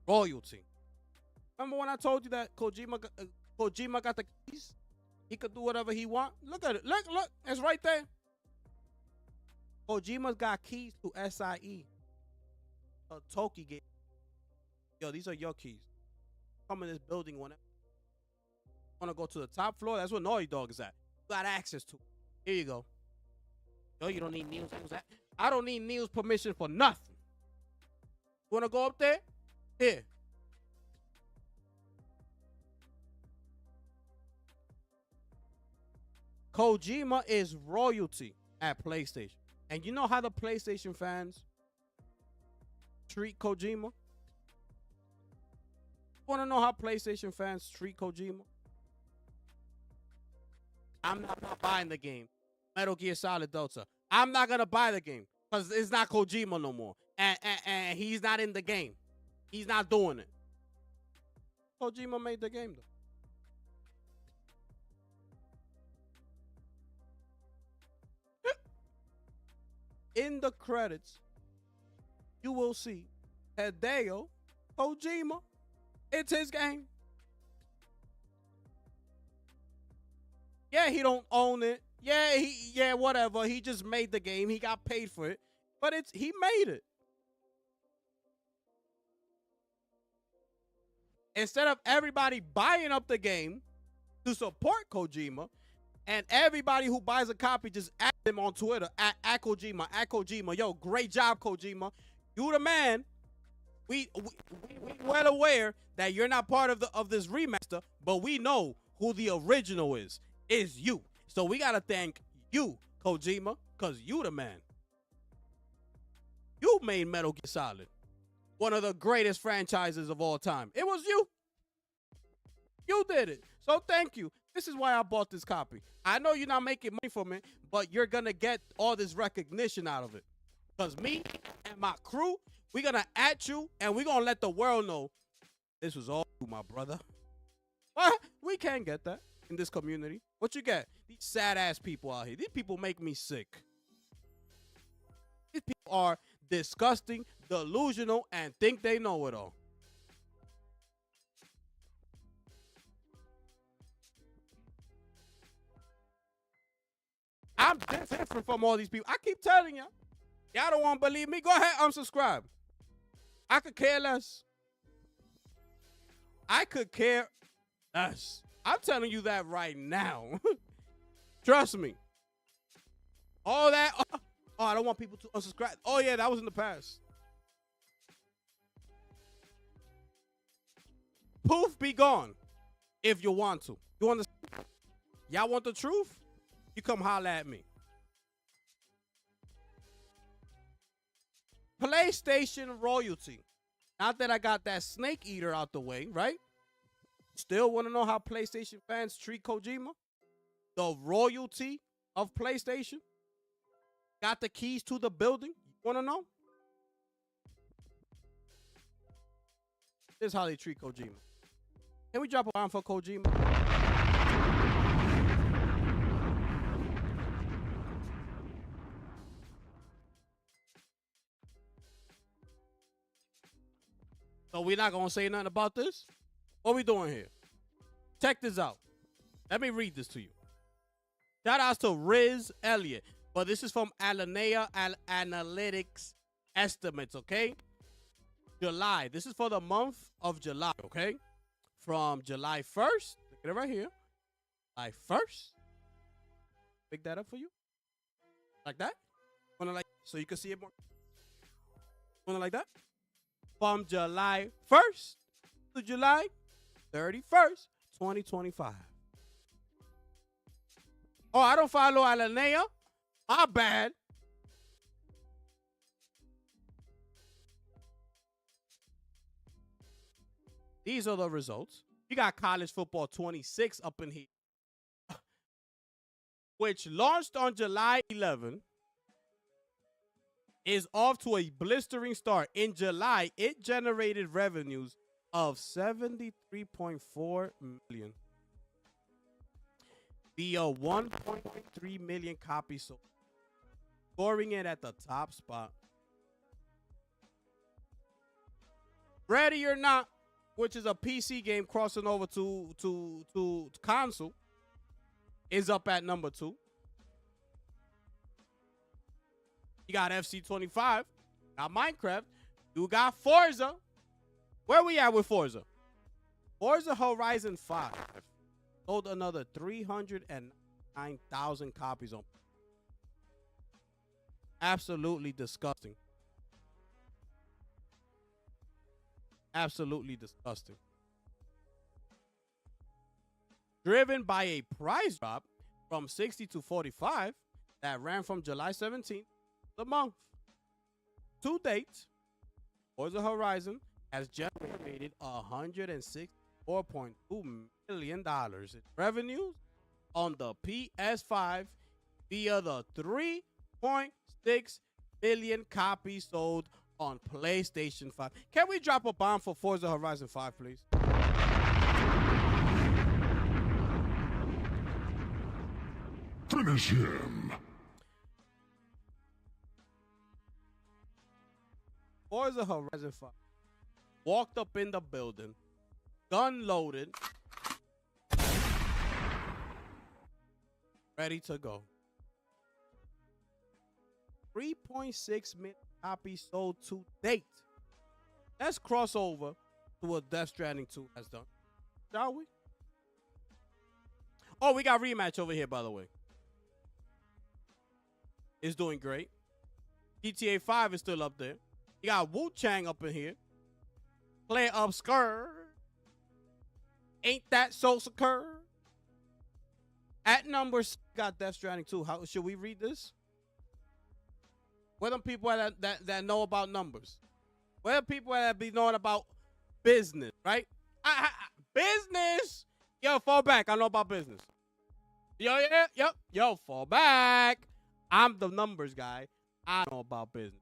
Royalty. Remember when I told you that Kojima got the keys? He could do whatever he want. Look at it. Look. It's right there. Kojima's got keys to SIE. Toki gave. Yo, these are your keys. Come in this building whenever. Want to go to the top floor? That's where Naughty Dog is at. You got access to it. Here you go. Yo, you don't need Neil's. I don't need Neil's permission for nothing. You want to go up there? Here. Kojima is royalty at PlayStation. And you know how the PlayStation fans treat Kojima? Want to know how PlayStation fans treat Kojima? I'm not buying the game. Metal Gear Solid Delta. I'm not going to buy the game because it's not Kojima no more. And he's not in the game. He's not doing it. Kojima made the game, though. In the credits, you will see Hideo Kojima. It's his game. Yeah, he don't own it. Yeah, whatever. He just made the game. He got paid for it. But he made it. Instead of everybody buying up the game to support Kojima, and everybody who buys a copy just at him on Twitter, at Kojima. Yo, great job, Kojima. You the man. We well aware that you're not part of this remaster, but we know who the original is you. So we gotta thank you, Kojima, because you the man. You made Metal Gear Solid one of the greatest franchises of all time. It was you. You did it. So thank you. This is why I bought this copy. I know you're not making money from it, but you're going to get all this recognition out of it. Because me and my crew, we're going to at you, and we're going to let the world know this was all you, my brother. What? We can't get that in this community. What you get? These sad-ass people out here. These people make me sick. These people are disgusting, delusional, and think they know it all. I'm different from all these people. I keep telling y'all. Y'all don't want to believe me? Go ahead, unsubscribe. I could care less. I could care less. I'm telling you that right now. Trust me. All that. Oh, I don't want people to unsubscribe. Oh, yeah, that was in the past. Poof, be gone if you want to. You understand? Y'all want the truth? You come holler at me. PlayStation royalty. Now that I got that snake eater out the way, right? Still want to know how PlayStation fans treat Kojima? The royalty of PlayStation? Got the keys to the building? You want to know? This is how they treat Kojima. Can we drop a line for Kojima? So we're not going to say nothing about this? What we doing here? Check this out. Let me read this to you. Shout outs to Riz Elliott. But this is from Alanea Analytics estimates, okay? July. This is for the month of July, okay? From July 1st. Look at it right here. July 1st. Pick that up for you. Like that. Wanna like so you can see it more. Wanna like that? From July 1st to July 31st, 2025. Oh, I don't follow Alanea. My bad. These are the results. You got college football 26 up in here, which launched on July 11, is off to a blistering start. In July, it generated revenues of $73.4 million via 1.3 million copies sold, scoring it at the top spot. Ready or Not, which is a PC game crossing over to console, is up at number 2. You got FC25, got Minecraft, you got Forza. Where we at with Forza? Forza Horizon 5 sold another 309,000 copies on. Absolutely disgusting. Absolutely disgusting. Driven by a price drop from 60 to 45 that ran from July 17th the month. To date, Forza Horizon has generated $164.2 million in revenues on the PS5 via the 3.6 million copies sold on PlayStation 5. Can we drop a bomb for Forza Horizon 5, please? Finish him. Forza Horizon 5 walked up in the building, gun loaded, ready to go. 3.6 million copies sold to date. Let's cross over to what Death Stranding 2 has done, shall we? Oh, we got Rematch over here, by the way. It's doing great. GTA 5 is still up there. You got Wu-Chang up in here. Play Obscure. Ain't That So Secure? At numbers, got Death Stranding 2. How should we read this? Where them people that know about numbers? Where the people that be knowing about business, right? Business. Yo, fall back. I know about business. Yo, fall back. I'm the numbers guy. I know about business.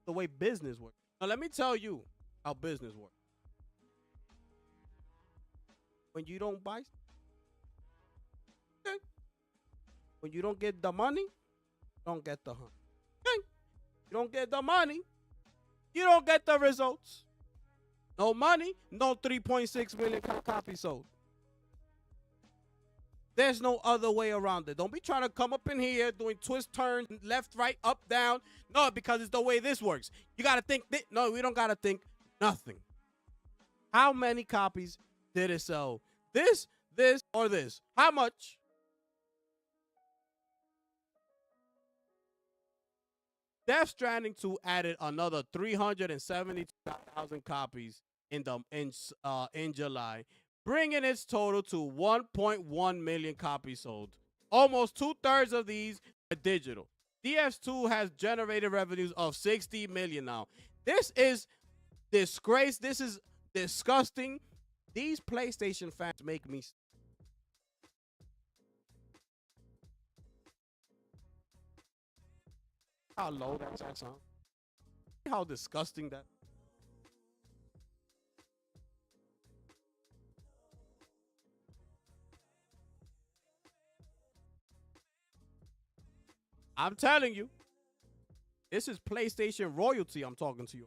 The way business works. Now, let me tell you how business works. When you don't buy, okay. When you don't get the money, you don't get the hunt. Okay. You don't get the money, you don't get the results. No money, no 3.6 million copies sold. There's no other way around it. Don't be trying to come up in here doing twist turns, left, right, up, down. No, because it's the way this works. You got to think. No, we don't got to think nothing. How many copies did it sell? This, or this? How much? Death Stranding 2 added another 372,000 copies in July, bringing its total to 1.1 million copies sold. Almost 2/3 of these are digital. DS2 has generated revenues of $60 million now. This is disgrace. This is disgusting. These PlayStation fans make me. How low that sound? How disgusting that. I'm telling you, this is PlayStation royalty. I'm talking to you.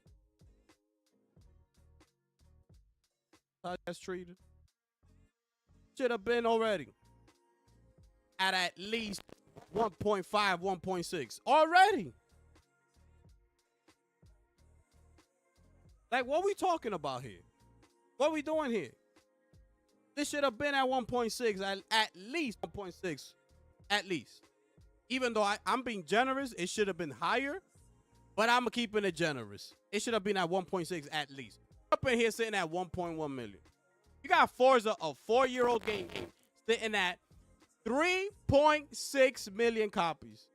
How that's treated. Should have been already. at least 1.5, 1.6 already. Like, what we talking about here? What we doing here? This should have been at 1.6, at least 1.6, at least. Even though I'm being generous, it should have been higher, but I'm keeping it generous. It should have been at 1.6 at least. Up in here sitting at 1.1 million. You got Forza, a 4-year-old game, sitting at 3.6 million copies.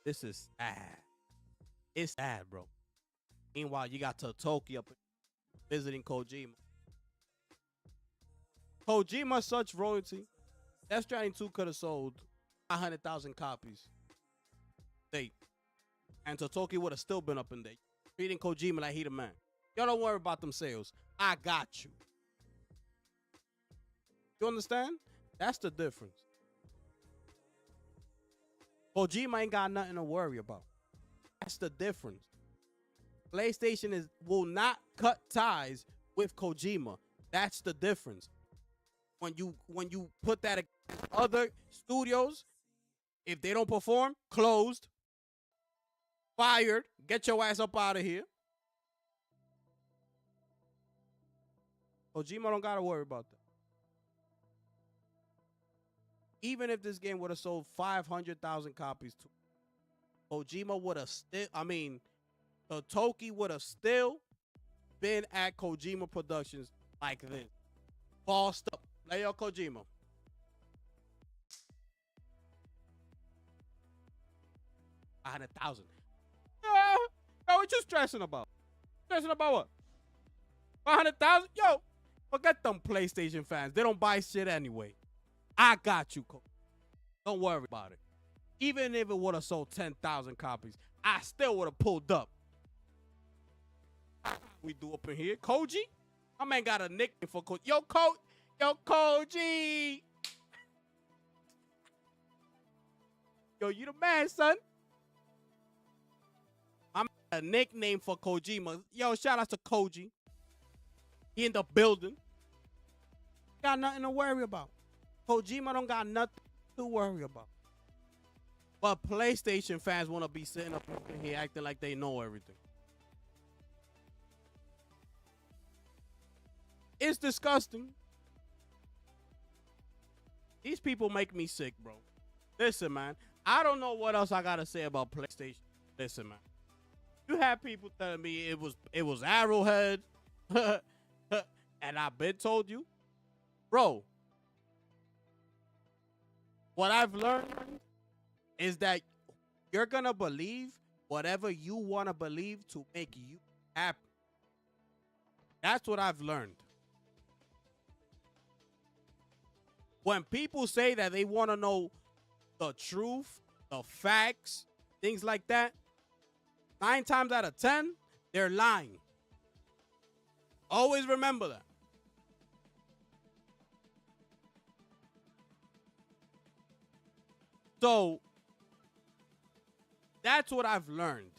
This is sad. It's sad, bro. Meanwhile, you got Totoki up visiting Kojima. Kojima such royalty. Death Stranding 2 could have sold 100,000 copies. And Totoki would have still been up in there. Treating Kojima like he the man. Y'all don't worry about them sales. I got you. You understand? That's the difference. Kojima ain't got nothing to worry about. That's the difference. PlayStation will not cut ties with Kojima. That's the difference. When you put that against other studios, if they don't perform, closed, fired, get your ass up out of here. Kojima don't gotta worry about that. Even if this game would have sold 500,000 copies, Kojima would have still, Totoki would have still been at Kojima Productions like this. Bossed up. Like, yo, Kojima. $100,000. Yo, what you stressing about? Stressing about what? 100,000? Yo, forget them PlayStation fans. They don't buy shit anyway. I got you, Coach. Don't worry about it. Even if it would have sold 10,000 copies, I still would have pulled up. We do up in here. Koji? My man got a nickname for Koji. Yo, Coach. Yo, Koji. Yo, you the man, son. I'm a nickname for Kojima. Yo, shout out to Koji. He in the building. Got nothing to worry about. Kojima don't got nothing to worry about. But PlayStation fans want to be sitting up here acting like they know everything. It's disgusting. These people make me sick, bro. Listen, man. I don't know what else I got to say about PlayStation. Listen, man. You have people telling me it was Arrowhead. And I've been told you. Bro. What I've learned is that you're going to believe whatever you want to believe to make you happy. That's what I've learned. When people say that they want to know the truth, the facts, things like that, 9 times out of 10, they're lying. Always remember that. So, that's what I've learned.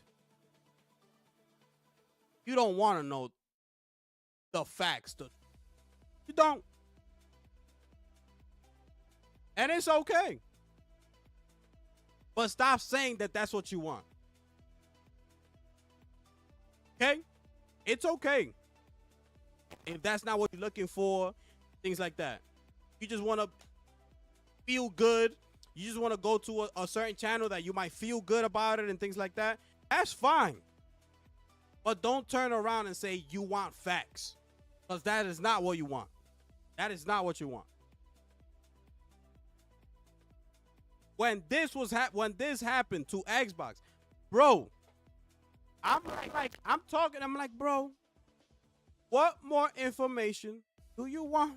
You don't want to know the facts. You don't. And it's okay. But stop saying that that's what you want. Okay? It's okay. If that's not what you're looking for, things like that. You just want to feel good. You just want to go to a certain channel that you might feel good about it and things like that. That's fine. But don't turn around and say you want facts. Because that is not what you want. That is not what you want. When this happened to Xbox, bro, I'm like, bro, what more information do you want?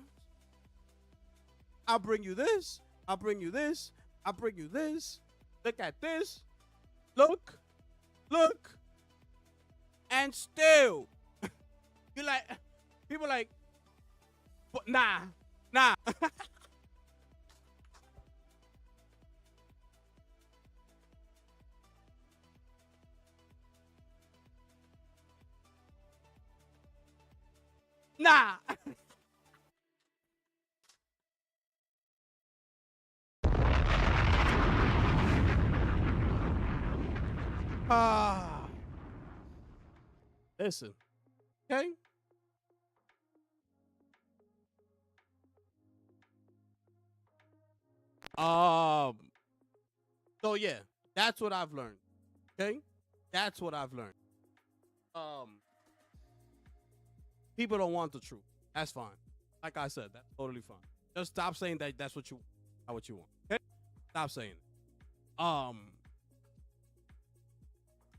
I'll bring you this. I'll bring you this. I'll bring you this. Look at this. Look. And still, you like, people like, but nah. Nah. Ah. Listen. Okay. Um. So yeah, that's what I've learned. Okay. That's what I've learned. Um. People don't want the truth. That's fine. Like I said, that's totally fine. Just stop saying that that's what you not what you want. Okay? Stop saying it.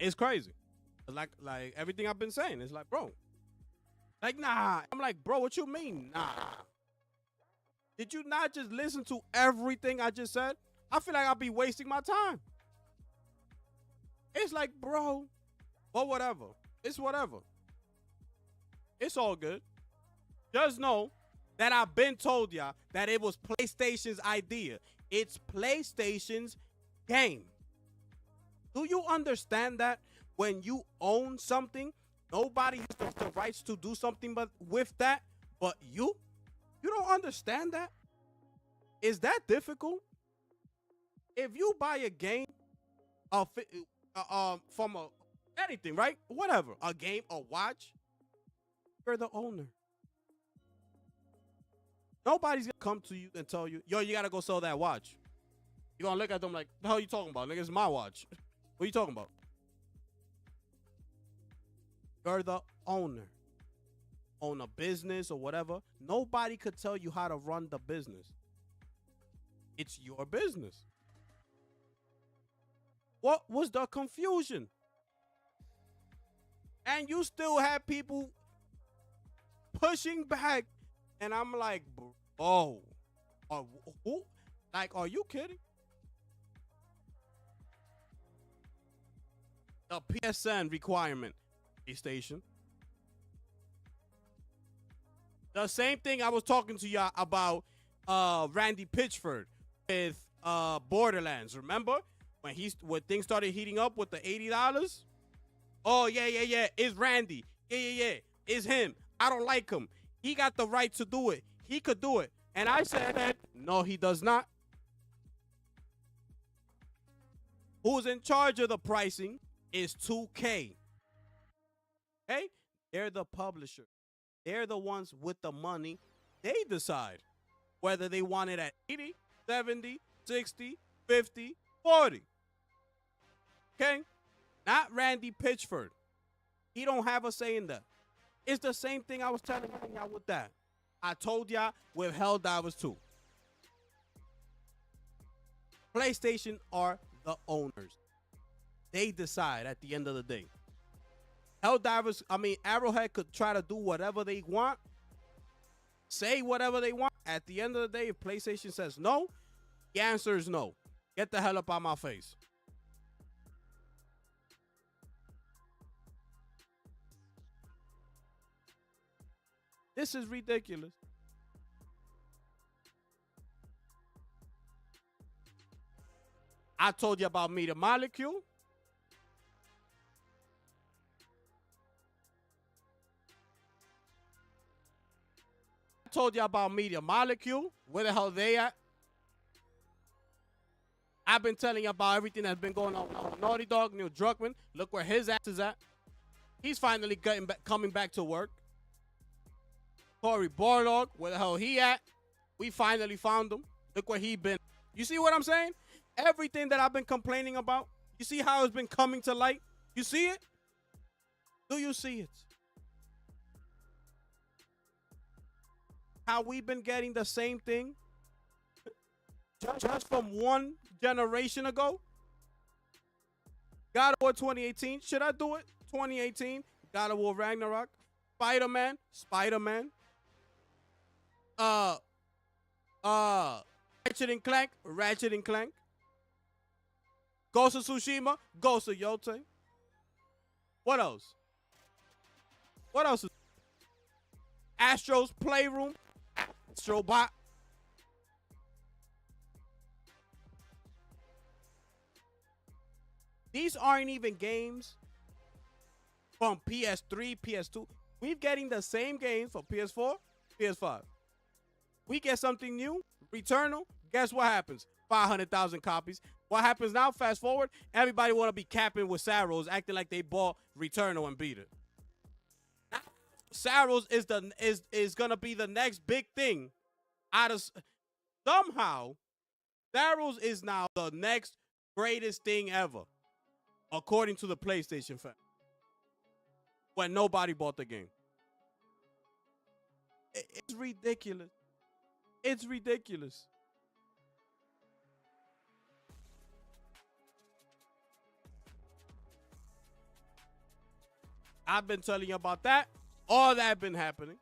It's crazy. Like everything I've been saying. It's like, bro. Like, nah. I'm like, bro, what you mean? Nah. Did you not just listen to everything I just said? I feel like I'll be wasting my time. It's like, bro, but whatever. It's whatever. It's all good. Just know that I've been told y'all that it was PlayStation's idea. It's PlayStation's game. Do you understand that when you own something, nobody has the rights to do something but with that but you? You don't understand that? Is that difficult? If you buy a game from anything, right? Whatever, a game, a watch, you're the owner. Nobody's gonna come to you and tell you, yo, you gotta go sell that watch. You're gonna look at them like, the hell you talking about? Nigga, it's my watch. What are you talking about? You're the owner. Own a business or whatever. Nobody could tell you how to run the business. It's your business. What was the confusion? And you still have people pushing back. And I'm like, oh, who? Like, are you kidding? The PSN requirement, PlayStation. The same thing I was talking to y'all about Randy Pitchford with Borderlands. Remember when things started heating up with the $80? Oh yeah. It's Randy. Yeah. It's him. I don't like him. He got the right to do it. He could do it. And I said that no, he does not. Who's in charge of the pricing is 2K. Okay? They're the publisher. They're the ones with the money. They decide whether they want it at 80, 70, 60, 50, 40. Okay? Not Randy Pitchford. He don't have a say in that. It's the same thing I was telling y'all with that. I told y'all with Helldivers 2. PlayStation are the owners. They decide at the end of the day. Arrowhead could try to do whatever they want, say whatever they want. At the end of the day, if PlayStation says no, the answer is no. Get the hell up out my face. This is ridiculous. I told you about Media Molecule. I told you about Media Molecule. Where the hell they at? I've been telling you about everything that's been going on with Naughty Dog, Neil Druckmann. Look where his ass is at. He's finally coming back to work. Cory Barlog, where the hell he at? We finally found him. Look where he been. You see what I'm saying? Everything that I've been complaining about, you see how it's been coming to light? You see it? Do you see it? How we've been getting the same thing just from one generation ago? God of War 2018. Should I do it? 2018. God of War Ragnarok. Spider-Man. Ratchet and Clank. Ghost of Tsushima. Ghost of Yotei. What else? Astro's Playroom. Astrobot. These aren't even games from PS3, PS2. We're getting the same games for PS4, PS5. We get something new, Returnal. Guess what happens? 500,000 copies. What happens now? Fast forward, everybody want to be capping with Saros, acting like they bought Returnal and beat it. Saros is gonna be the next big thing. Out of somehow, Saros is now the next greatest thing ever, according to the PlayStation fan. When nobody bought the game, it's ridiculous. It's ridiculous. I've been telling you about that. All that been happening.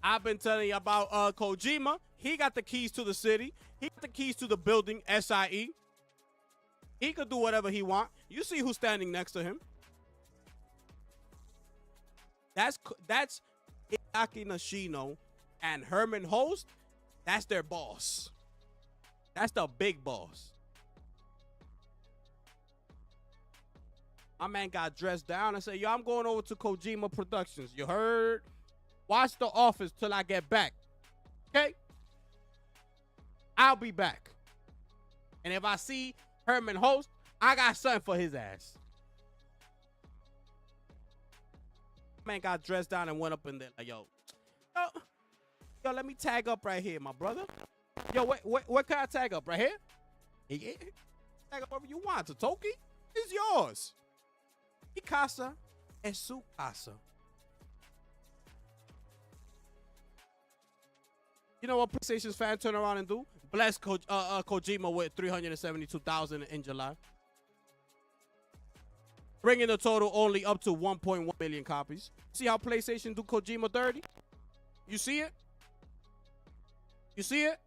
I've been telling you about Kojima. He got the keys to the city. He got the keys to the building, SIE. He could do whatever he want. You see who's standing next to him. That's Itaki Nishino and Herman Host. That's their boss. That's the big boss. My man got dressed down and said, yo, I'm going over to Kojima Productions. You heard? Watch The Office till I get back. Okay? I'll be back. And if I see Herman Host, I got something for his ass. Man got dressed down and went up in there like, yo, let me tag up right here, my brother. Yo, what can I tag up right here? Yeah, tag up wherever you want. Totoki, it's yours. Mi casa es su casa. You know what PlayStation's fan turn around and do? Bless Kojima with 372,000 in July. Bringing the total only up to 1.1 million copies. See how PlayStation do Kojima 30? You see it? You see it?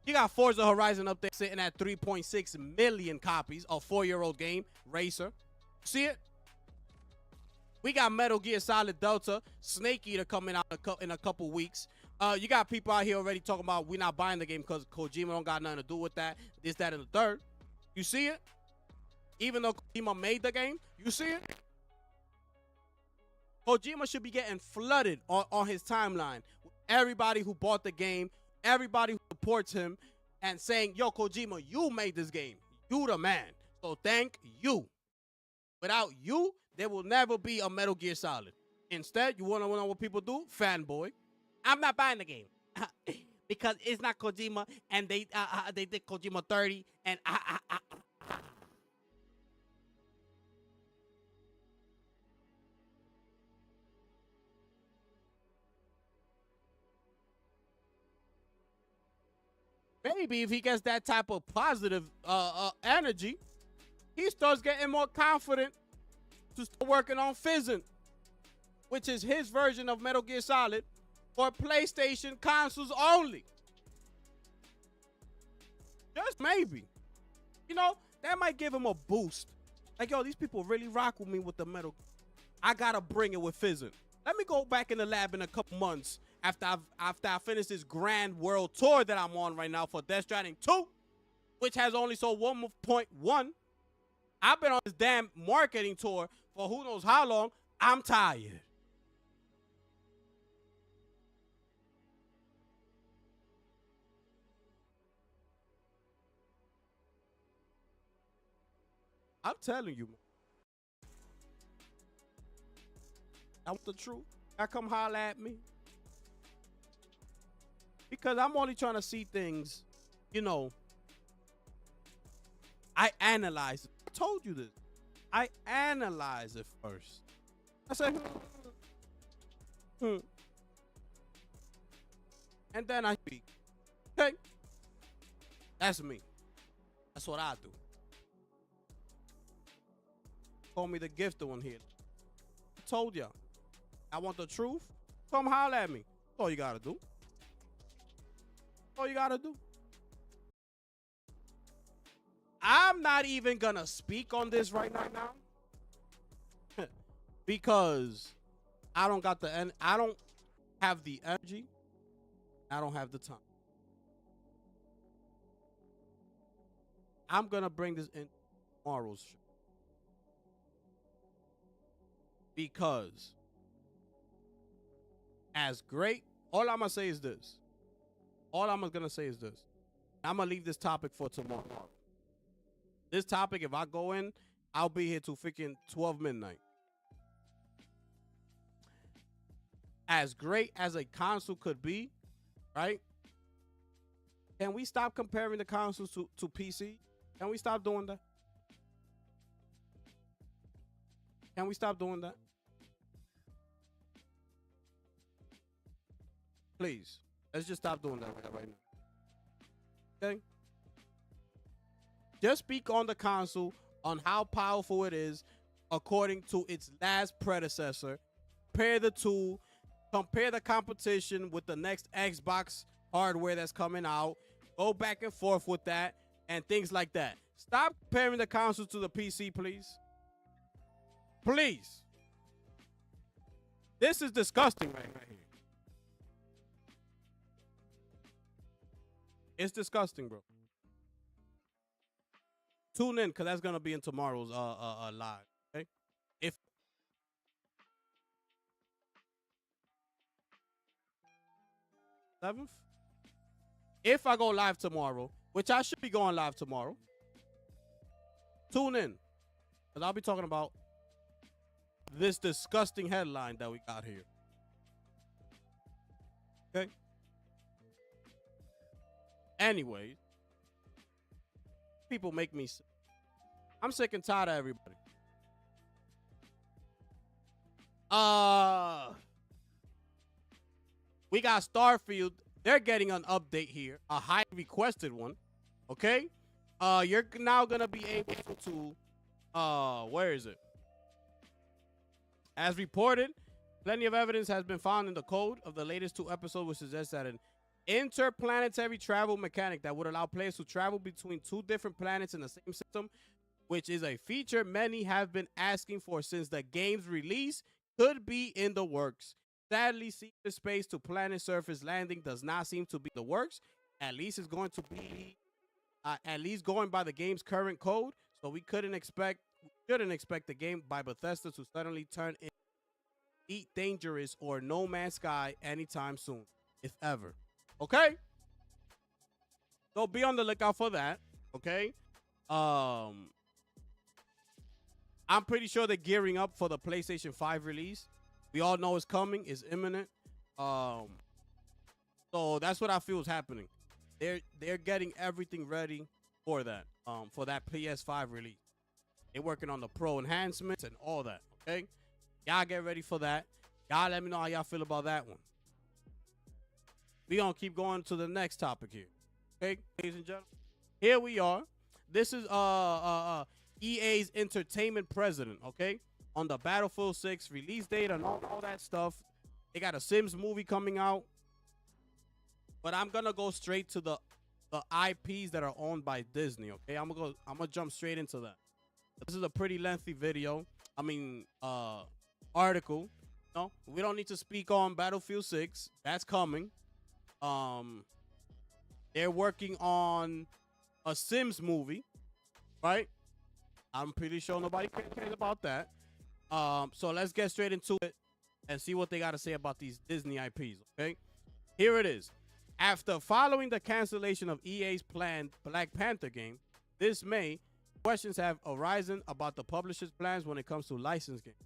You got Forza Horizon up there sitting at 3.6 million copies, a 4-year-old game, Racer. See it? We got Metal Gear Solid Delta, Snake Eater coming out in a couple weeks. You got people out here already talking about we're not buying the game because Kojima don't got nothing to do with that, this, that, and the third. You see it? Even though Kojima made the game, you see it? Kojima should be getting flooded on his timeline. Everybody who bought the game, everybody who supports him, and saying, yo, Kojima, you made this game. You the man. So thank you. Without you, there will never be a Metal Gear Solid. Instead, you want to know what people do? Fanboy. I'm not buying the game. Because it's not Kojima, and they did Kojima 30, and maybe if he gets that type of positive energy, he starts getting more confident to start working on Fizzin', which is his version of Metal Gear Solid for PlayStation consoles only. Just maybe. You know, that might give him a boost. Like, yo, these people really rock with me with the Metal. I gotta bring it with Fizzin'. Let me go back in the lab in a couple months after I finish this grand world tour that I'm on right now for Death Stranding 2, which has only sold 1.1. I've been on this damn marketing tour for who knows how long. I'm tired. I'm telling you, man. I want the truth. I come holler at me. Because I'm only trying to see things, you know. I analyze it. I told you this. I analyze it first. I say, and then I speak. Okay? That's me. That's what I do. Call me the gifted one here. I told y'all. I want the truth. Come holler at me. That's all you gotta do. All you gotta do. I'm not even gonna speak on this right now because I don't have the energy. I don't have the time. I'm gonna bring this in tomorrow's show. Because as great, all I'm gonna say is this. All I'm gonna say is this. I'm gonna leave this topic for tomorrow. This topic, if I go in, I'll be here till freaking 12 midnight. As great as a console could be, right? Can we stop comparing the consoles to PC? Can we stop doing that? Can we stop doing that? Please. Let's just stop doing that right now. Okay? Just speak on the console, on how powerful it is according to its last predecessor. Compare the two. Compare the competition with the next Xbox hardware that's coming out. Go back and forth with that and things like that. Stop comparing the console to the PC, please. Please. This is disgusting right here. It's disgusting, bro. Tune in, because that's going to be in tomorrow's live. Okay? If 7th? If I go live tomorrow, which I should be going live tomorrow, tune in. Because I'll be talking about this disgusting headline that we got here. Okay? Anyways, people make me sick. I'm sick and tired of everybody. We got Starfield. They're getting an update here, a high requested one. Okay? You're now gonna be able to where is it? As reported, plenty of evidence has been found in the code of the latest 2 episodes, which suggests that an interplanetary travel mechanic that would allow players to travel between 2 different planets in the same system, which is a feature many have been asking for since the game's release, could be in the works. Sadly, secret space to planet surface landing does not seem to be the works. At least it's going to be, at least going by the game's current code. So we shouldn't expect the game by Bethesda to suddenly turn into Elite Dangerous or No Man's Sky anytime soon, if ever. Okay? So be on the lookout for that. Okay? I'm pretty sure they're gearing up for the PlayStation 5 release. We all know it's coming. It's imminent. So that's what I feel is happening. They're getting everything ready for that PS5 release. They're working on the pro enhancements and all that. Okay? Y'all get ready for that. Y'all let me know how y'all feel about that one. We gonna keep going to the next topic here. Okay, ladies and gentlemen. Here we are. This is EA's entertainment president, okay? On the Battlefield 6 release date and all that stuff. They got a Sims movie coming out. But I'm gonna go straight to the IPs that are owned by Disney, okay? I'm gonna jump straight into that. This is a pretty lengthy video. Article. No, we don't need to speak on Battlefield 6. That's coming. They're working on a Sims movie, right? I'm pretty sure nobody cares about that. So let's get straight into it and see what they got to say about these Disney IPs, okay? Here it is. After following the cancellation of EA's planned Black Panther game this May, questions have arisen about the publisher's plans when it comes to licensed games.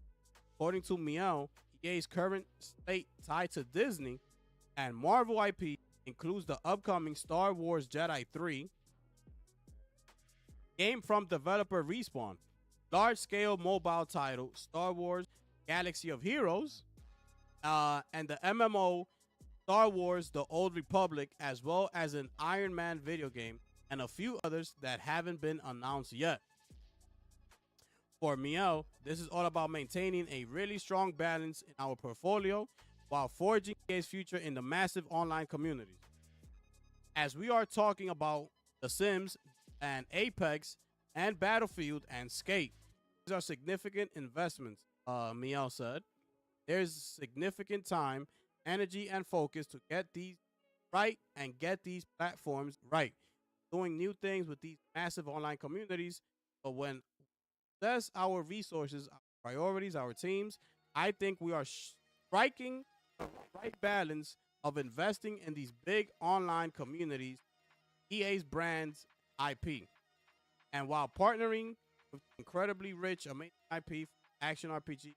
According to Miel, EA's current slate tied to Disney and Marvel IP includes the upcoming Star Wars Jedi 3 game from developer Respawn, large-scale mobile title Star Wars Galaxy of Heroes, and the MMO Star Wars The Old Republic, as well as an Iron Man video game and a few others that haven't been announced yet. For Miel, this is all about maintaining a really strong balance in our portfolio while forging EA's future in the massive online community. As we are talking about The Sims and Apex and Battlefield and Skate, these are significant investments, Miel said. There's significant time, energy, and focus to get these right and get these platforms right. Doing new things with these massive online communities, but when we assess our resources, our priorities, our teams, I think we are striking the right balance of investing in these big online communities, EA's brands, IP, and while partnering with incredibly rich, amazing IP action RPG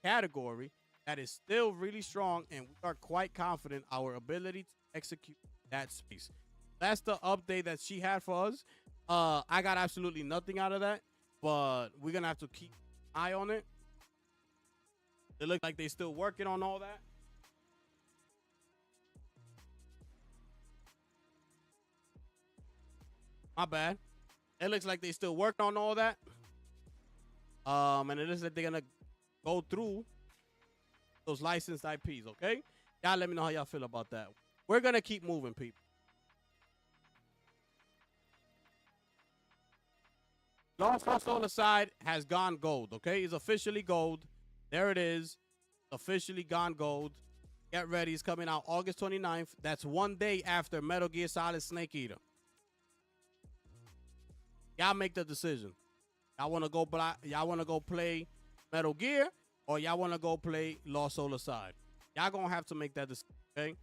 category that is still really strong, and we are quite confident our ability to execute that space. That's the update that she had for us. I got absolutely nothing out of that, but we're gonna have to keep an eye on it. It looks like they're still working on all that. My bad. It looks like they still working on all that. And it looks like they're gonna go through those licensed IPs, okay? Y'all let me know how y'all feel about that. We're gonna keep moving, people. Lost Soul Aside has gone gold, okay? It's officially gold. There it is. Officially gone gold. Get ready. It's coming out August 29th. That's one day after Metal Gear Solid Snake Eater. Y'all make the decision. Y'all want to go play Metal Gear, or y'all want to go play Lost Soul Aside? Y'all gonna have to make that decision, okay?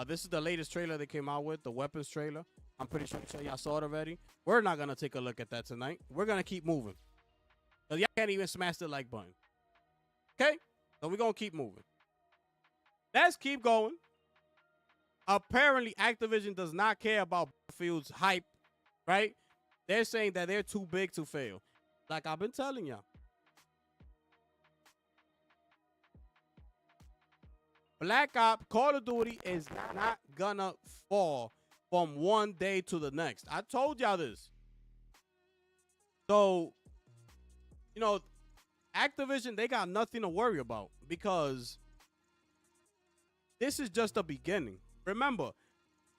This is the latest trailer they came out with, the weapons trailer. I'm pretty sure y'all saw it already. We're not gonna take a look at that tonight. We're gonna keep moving. Cause y'all can't even smash the like button. Okay? So we're gonna keep moving. Let's keep going. Apparently, Activision does not care about Battlefield's hype, right? They're saying that they're too big to fail. Like I've been telling y'all. Black Ops, Call of Duty is not gonna fall from one day to the next. I told y'all this. So, you know, Activision, they got nothing to worry about because this is just the beginning. Remember,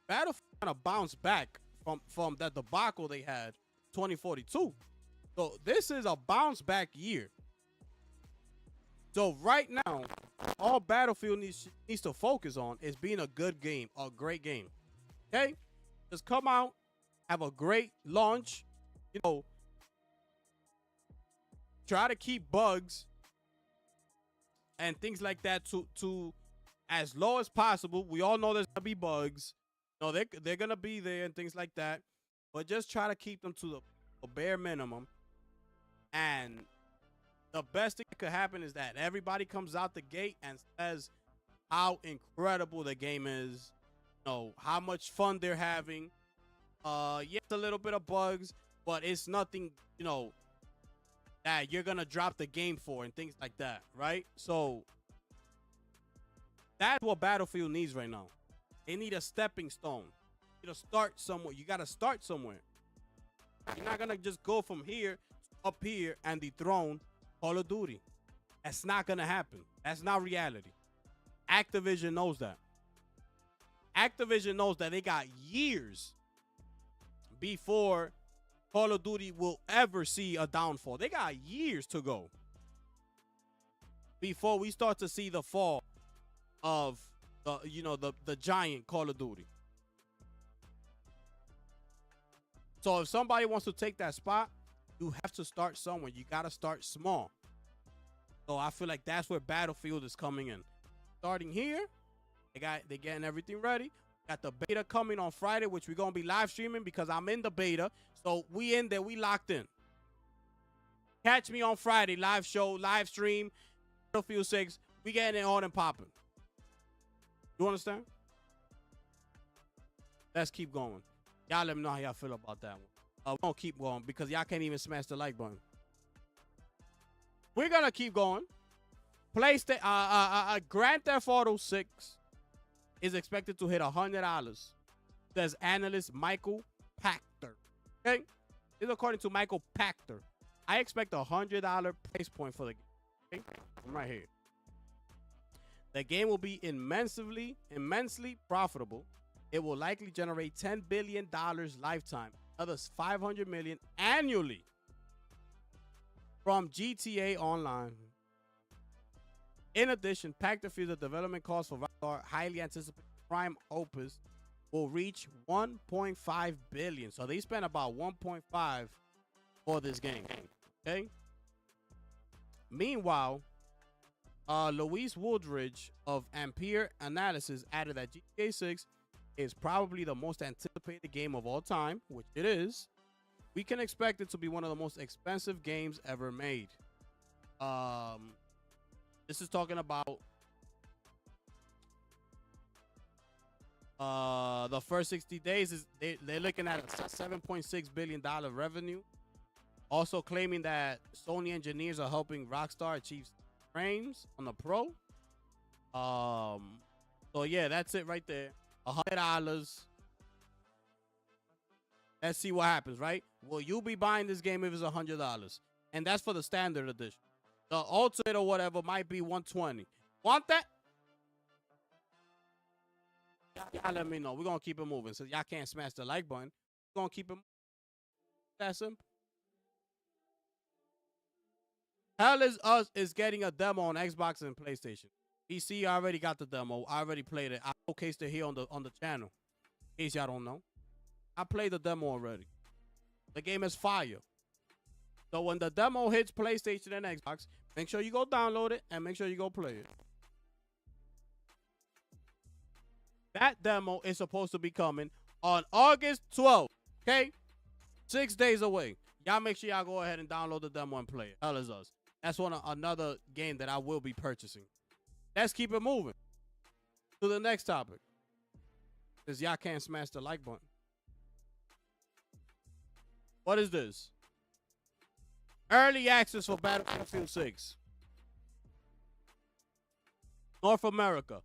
Battlefield kind of bounced back from that debacle they had 2042. So this is a bounce back year. So right now, all Battlefield needs to focus on is being a good game, a great game. Okay? Just come out, have a great launch, you know, try to keep bugs and things like that to as low as possible. We all know there's gonna be bugs. No, they're gonna be there and things like that. But just try to keep them to the bare minimum. And the best thing that could happen is that everybody comes out the gate and says how incredible the game is, you know, how much fun they're having. Yes, a little bit of bugs, but it's nothing, you know, that you're gonna drop the game for and things like that, right? So that's what Battlefield needs right now. They need a stepping stone. You know, start somewhere. You gotta start somewhere. You're not gonna just go from here to up here and dethrone Call of Duty. That's not gonna happen. That's not reality. Activision knows that. Activision knows that they got years before Call of Duty will ever see a downfall. They got years to go before we start to see the fall of the giant Call of Duty. So if somebody wants to take that spot, you have to start somewhere. You got to start small. So I feel like that's where Battlefield is coming in. Starting here, they're getting everything ready. Got the beta coming on Friday, which we're going to be live streaming because I'm in the beta. So we in there, we locked in. Catch me on Friday, live show, live stream, Battlefield 6. We getting it on and popping. You understand? Let's keep going. Y'all let me know how y'all feel about that one. We're going to keep going because y'all can't even smash the like button. We're going to keep going. PlayStation, Grand Theft Auto 6 is expected to hit $100, says analyst Michael Pachter. Okay? This is according to Michael Pachter. I expect a $100 price point for the game. Okay? I'm right here. The game will be immensely profitable. It will likely generate $10 billion lifetime, another $500 million annually from GTA Online. In addition, Pachter feels the development cost for Rockstar highly anticipated prime opus will reach $1.5 billion. So they spent about $1.5 for this game. Okay. Meanwhile, Louise Woodridge of Ampere Analysis added that GTA 6 is probably the most anticipated game of all time, which it is. We can expect it to be one of the most expensive games ever made. This is talking about the first 60 days is they're looking at a $7.6 billion revenue. Also claiming that Sony engineers are helping Rockstar achieve frames on the Pro. So yeah, that's it right there. $100. Let's see what happens, right? Will you be buying this game if it's $100? And that's for the standard edition. The ultimate or whatever might be $120. Want that? Y'all let me know. We're gonna keep it moving. So y'all can't smash the like button. We're gonna keep it that simple. Hell is Us is getting a demo on Xbox and PlayStation. PC already got the demo. I already played it. I showcased it here on the channel. In case y'all don't know. I played the demo already. The game is fire. So when the demo hits PlayStation and Xbox, make sure you go download it and make sure you go play it. That demo is supposed to be coming on August 12th. Okay? 6 days away. Y'all make sure y'all go ahead and download the demo and play it. Hell is Us. That's another game that I will be purchasing. Let's keep it moving to the next topic. Because y'all can't smash the like button. What is this? Early access for Battlefield 6. North America.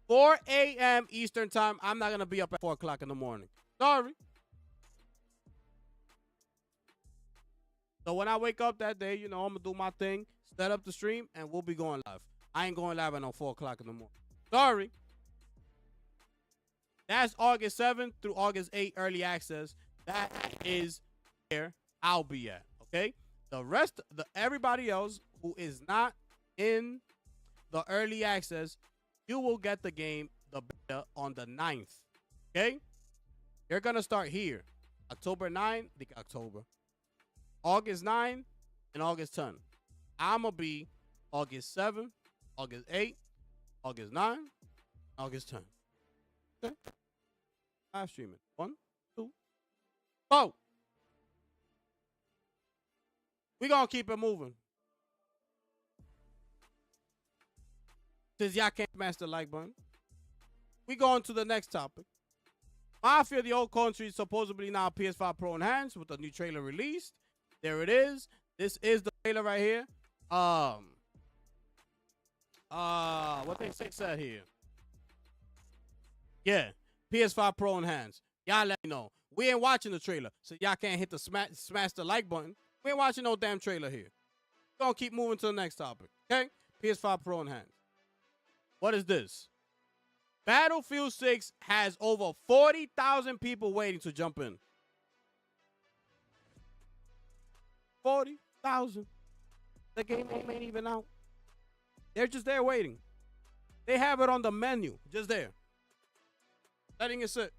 4 a.m. Eastern time. I'm not going to be up at 4 o'clock in the morning. Sorry. So when I wake up that day, I'm going to do my thing, set up the stream, and we'll be going live. I ain't going live at 4 o'clock in the morning. Sorry. That's August 7th through August 8th, early access. That is where I'll be at, okay? The rest, everybody else who is not in the early access, you will get the game, the beta, on the 9th, okay? You're going to start here. August 9 and August 10. I'm going to be August 7, August 8, August 9, August 10. Okay? Live streaming. 1, 2, 4. We're going to keep it moving. Since y'all can't smash the like button, we going to the next topic. Mafia the Old Country is supposedly now PS5 Pro enhanced with a new trailer released. There it is. This is the trailer right here. What they said here. Yeah, PS5 Pro enhanced. Y'all let me know. We ain't watching the trailer, so y'all can't hit the smash the like button. We ain't watching no damn trailer here. We're gonna keep moving to the next topic. Okay? PS5 Pro enhanced. What is this? Battlefield 6 has over 40,000 people waiting to jump in. 40,000. The game ain't even out. They're just there waiting. They have it on the menu, just there. Letting it sit.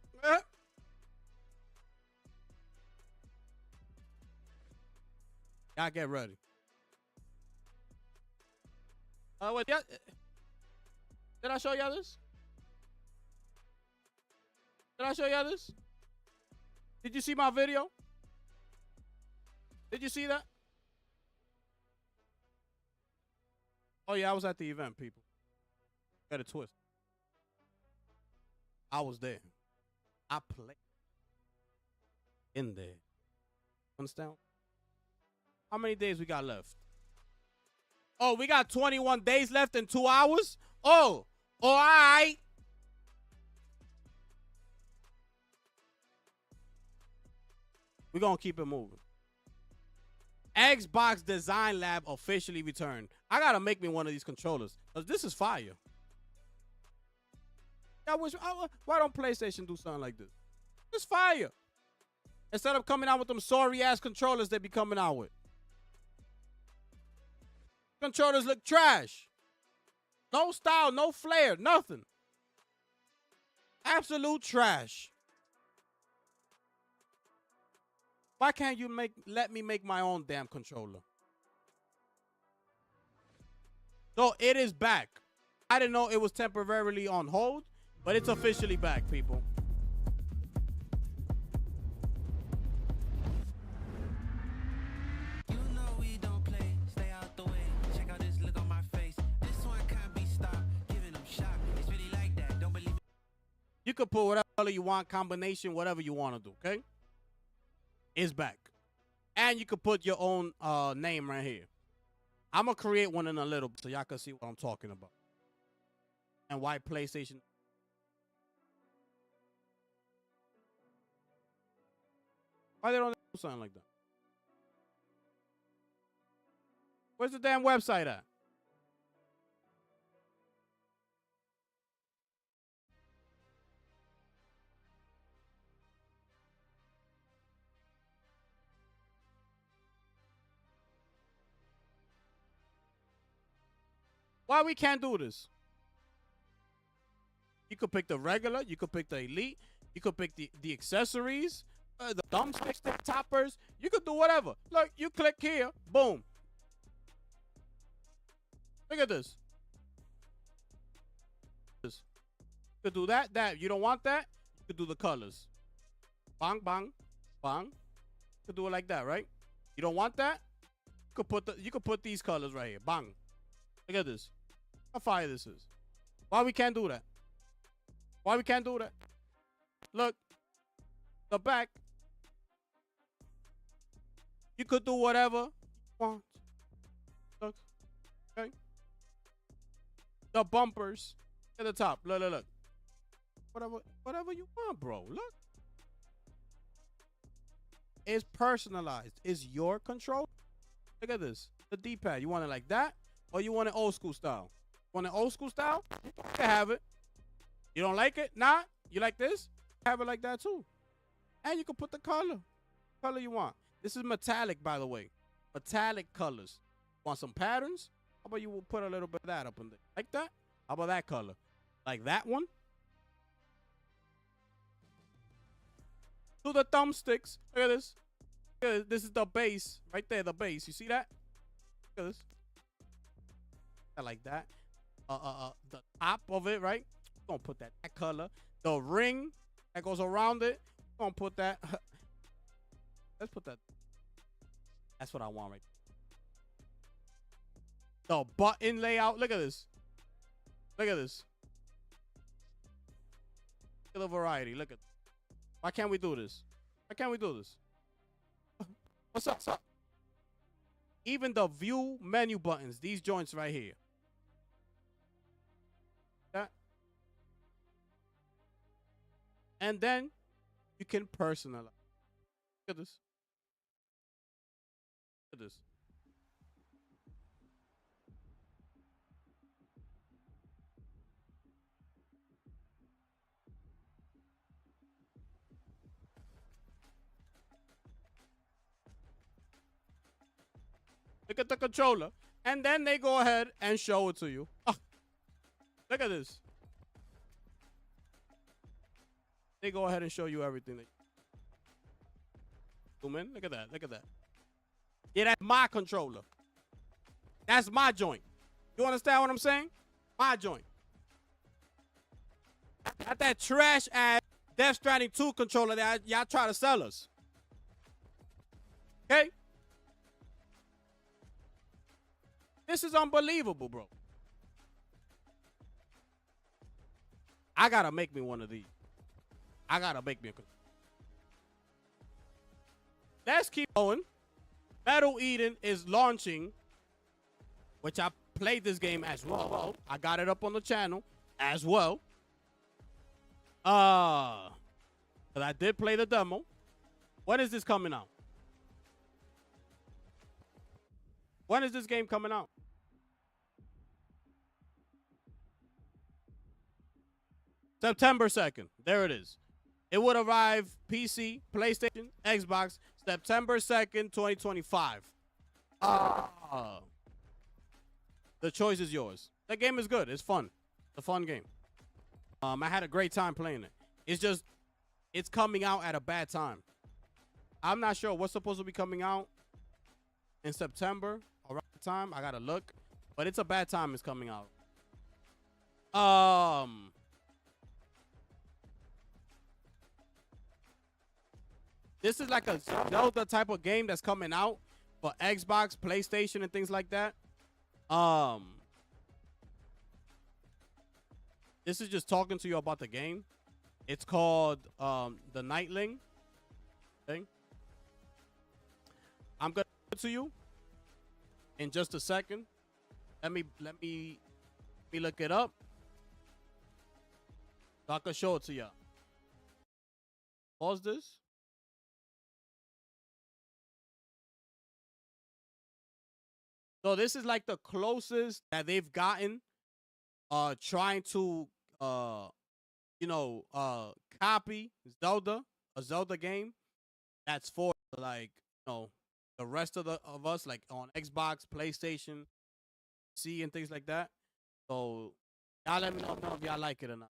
Y'all get ready. Wait, yeah. Did I show y'all this? Did I show y'all this? Did you see my video? Did you see that? Oh, yeah, I was at the event, people. Got a twist. I was there. I played in there. Understand? How many days we got left? Oh, we got 21 days left in 2 hours? Oh, all right. We're going to keep it moving. Xbox Design Lab officially returned. I got to make me one of these controllers because this is fire. Why don't PlayStation do something like this? It's fire. Instead of coming out with them sorry-ass controllers they be coming out with. Controllers look trash. No style, no flair, nothing. Absolute trash. Why can't you let me make my own damn controller? So it is back. I didn't know it was temporarily on hold, but it's officially back, people. You know we don't play, stay out the way. Check out this look on my face. This one can't be stopped. Giving them shock. It's really like that. Don't believe it. You could put whatever color you want, combination, whatever you want to do, okay? It's back. And you could put your own name right here. I'm going to create one in a little bit so y'all can see what I'm talking about. And why PlayStation. Why they don't do something like that? Where's the damn website at? Why we can't do this? You could pick the regular. You could pick the elite. You could pick the accessories, the thumbsticks, the toppers. You could do whatever. Look, you click here. Boom. Look at this. You could do that. You don't want that? You could do the colors. Bang, bang, bang. You could do it like that, right? You don't want that? You could put these colors right here. Bang. Look at this. How fire this is. Why we can't do that? Why we can't do that? Look. The back. You could do whatever you want. Look. Okay. The bumpers. At the top. Look. Whatever you want, bro. Look. It's personalized. It's your control. Look at this. The D-pad. You want it like that? Or you want it old school style? Want it old school style? You can have it. You don't like it? Nah. You like this? Have it like that too. And you can put the color you want. This is metallic, by the way. Metallic colors. Want some patterns? How about you will put a little bit of that up in there? Like that? How about that color? Like that one? Do the thumbsticks. Look at this. Look at this. This is the base. Right there, the base. You see that? Look at this. I like that. The top of it, right? We're gonna put that color. The ring that goes around it. We're gonna put that. Let's put that. That's what I want right there. The button layout. Look at this. Look at this. Look at the variety. Look at. Why can't we do this? Why can't we do this? What's up? What's up? Even the view menu buttons. These joints right here. That. And then you can personalize. Look at this. Look at this. Look at the controller. And then they go ahead and show it to you. Oh, look at this. They go ahead and show you everything. Zoom in. Look at that. Look at that. Yeah, that's my controller. That's my joint. You understand what I'm saying? My joint. Not that trash ass Death Stranding 2 controller that y'all try to sell us. Okay? This is unbelievable, bro. I gotta make me one of these. I gotta make me a. Let's keep going. Metal Eden is launching, which I played this game as well. I got it up on the channel as well. But I did play the demo. When is this coming out? When is this game coming out? September 2nd. There it is. It would arrive PC, PlayStation, Xbox, September 2nd, 2025. The choice is yours. That game is good. It's fun. It's a fun game. I had a great time playing it. It's just, it's coming out at a bad time. I'm not sure what's supposed to be coming out in September around the time. I gotta look. but it's a bad time it's coming out. This is like a Zelda type of game that's coming out for Xbox, PlayStation, and things like that. This is just talking to you about the game. It's called The Nightling. Okay. I'm gonna give it to you in just a second. Let me look it up so I can show it to y'all. Pause this. So this is like the closest that they've gotten trying to copy Zelda, a Zelda game that's for like, the rest of us, like on Xbox, PlayStation, C, and things like that. So y'all let me know if y'all like it or not.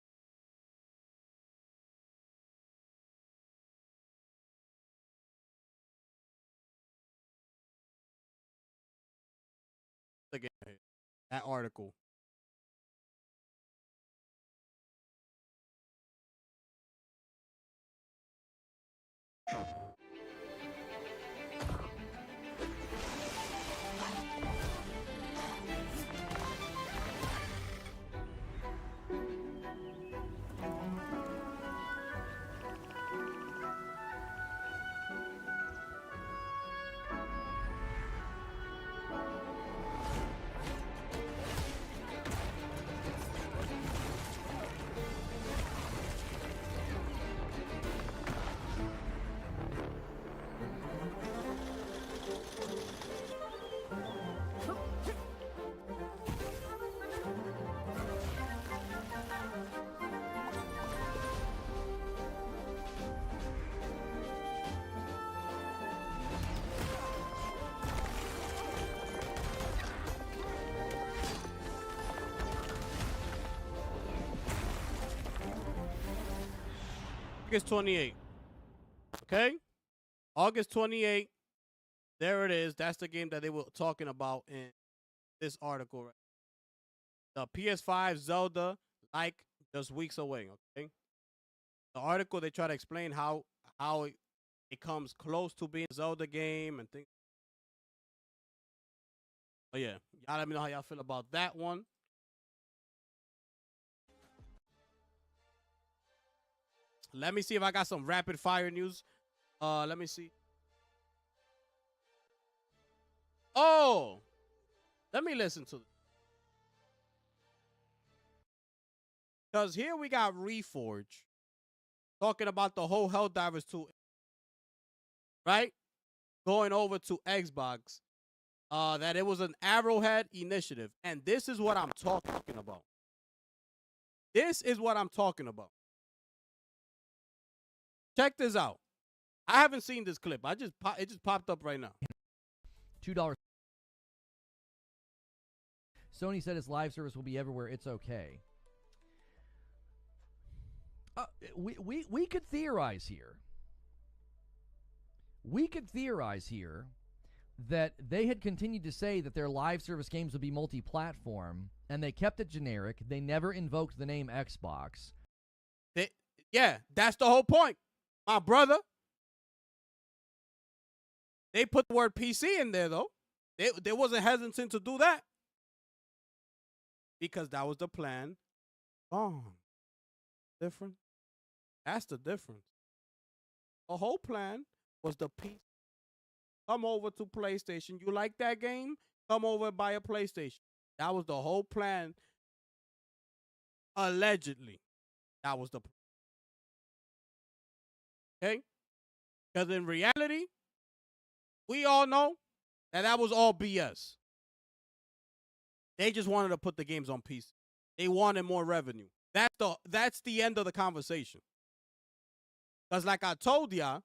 The game, that article. August 28th. Okay? August 28th. There it is. That's the game that they were talking about in this article. Right? The PS5 Zelda, like, just weeks away. Okay? The article, they try to explain how it comes close to being a Zelda game and things. Oh, yeah. Y'all let me know how y'all feel about that one. Let me see if I got some rapid fire news. Let me see. Oh, let me listen to it. Because here we got Reforge talking about the whole Helldivers 2, right? Going over to Xbox. That it was an Arrowhead initiative. And this is what I'm talking about. This is what I'm talking about. Check this out. I haven't seen this clip. It just popped up right now. $2. Sony said its live service will be everywhere. It's okay. We could theorize here. We could theorize here that they had continued to say that their live service games would be multi-platform, and they kept it generic. They never invoked the name Xbox. Yeah, that's the whole point. My brother. They put the word PC in there, though. They wasn't hesitant to do that. Because that was the plan. Different. That's the difference. The whole plan was the PC. Come over to PlayStation. You like that game? Come over and buy a PlayStation. That was the whole plan. Allegedly. That was the plan. Okay? Because in reality, we all know that was all BS. They just wanted to put the games on PC. They wanted more revenue. That's the end of the conversation. Because like I told y'all,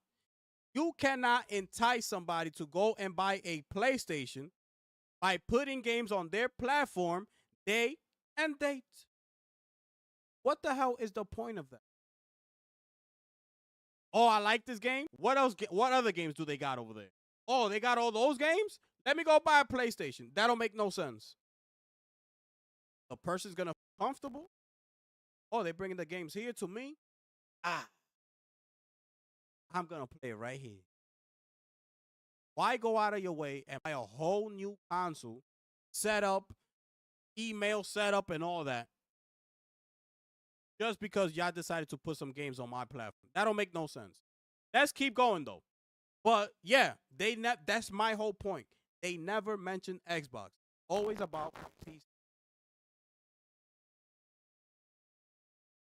you cannot entice somebody to go and buy a PlayStation by putting games on their platform day and date. What the hell is the point of that? Oh, I like this game. What else? What other games do they got over there? Oh, they got all those games? Let me go buy a PlayStation. That'll make no sense. the person's gonna feel comfortable. Oh, they're bringing the games here to me. I'm gonna play it right here. Why go out of your way and buy a whole new console, setup, email setup, and all that, just because y'all decided to put some games on my platform? That don't make no sense. Let's keep going though. But yeah, that's my whole point. They never mentioned Xbox. Always about PC.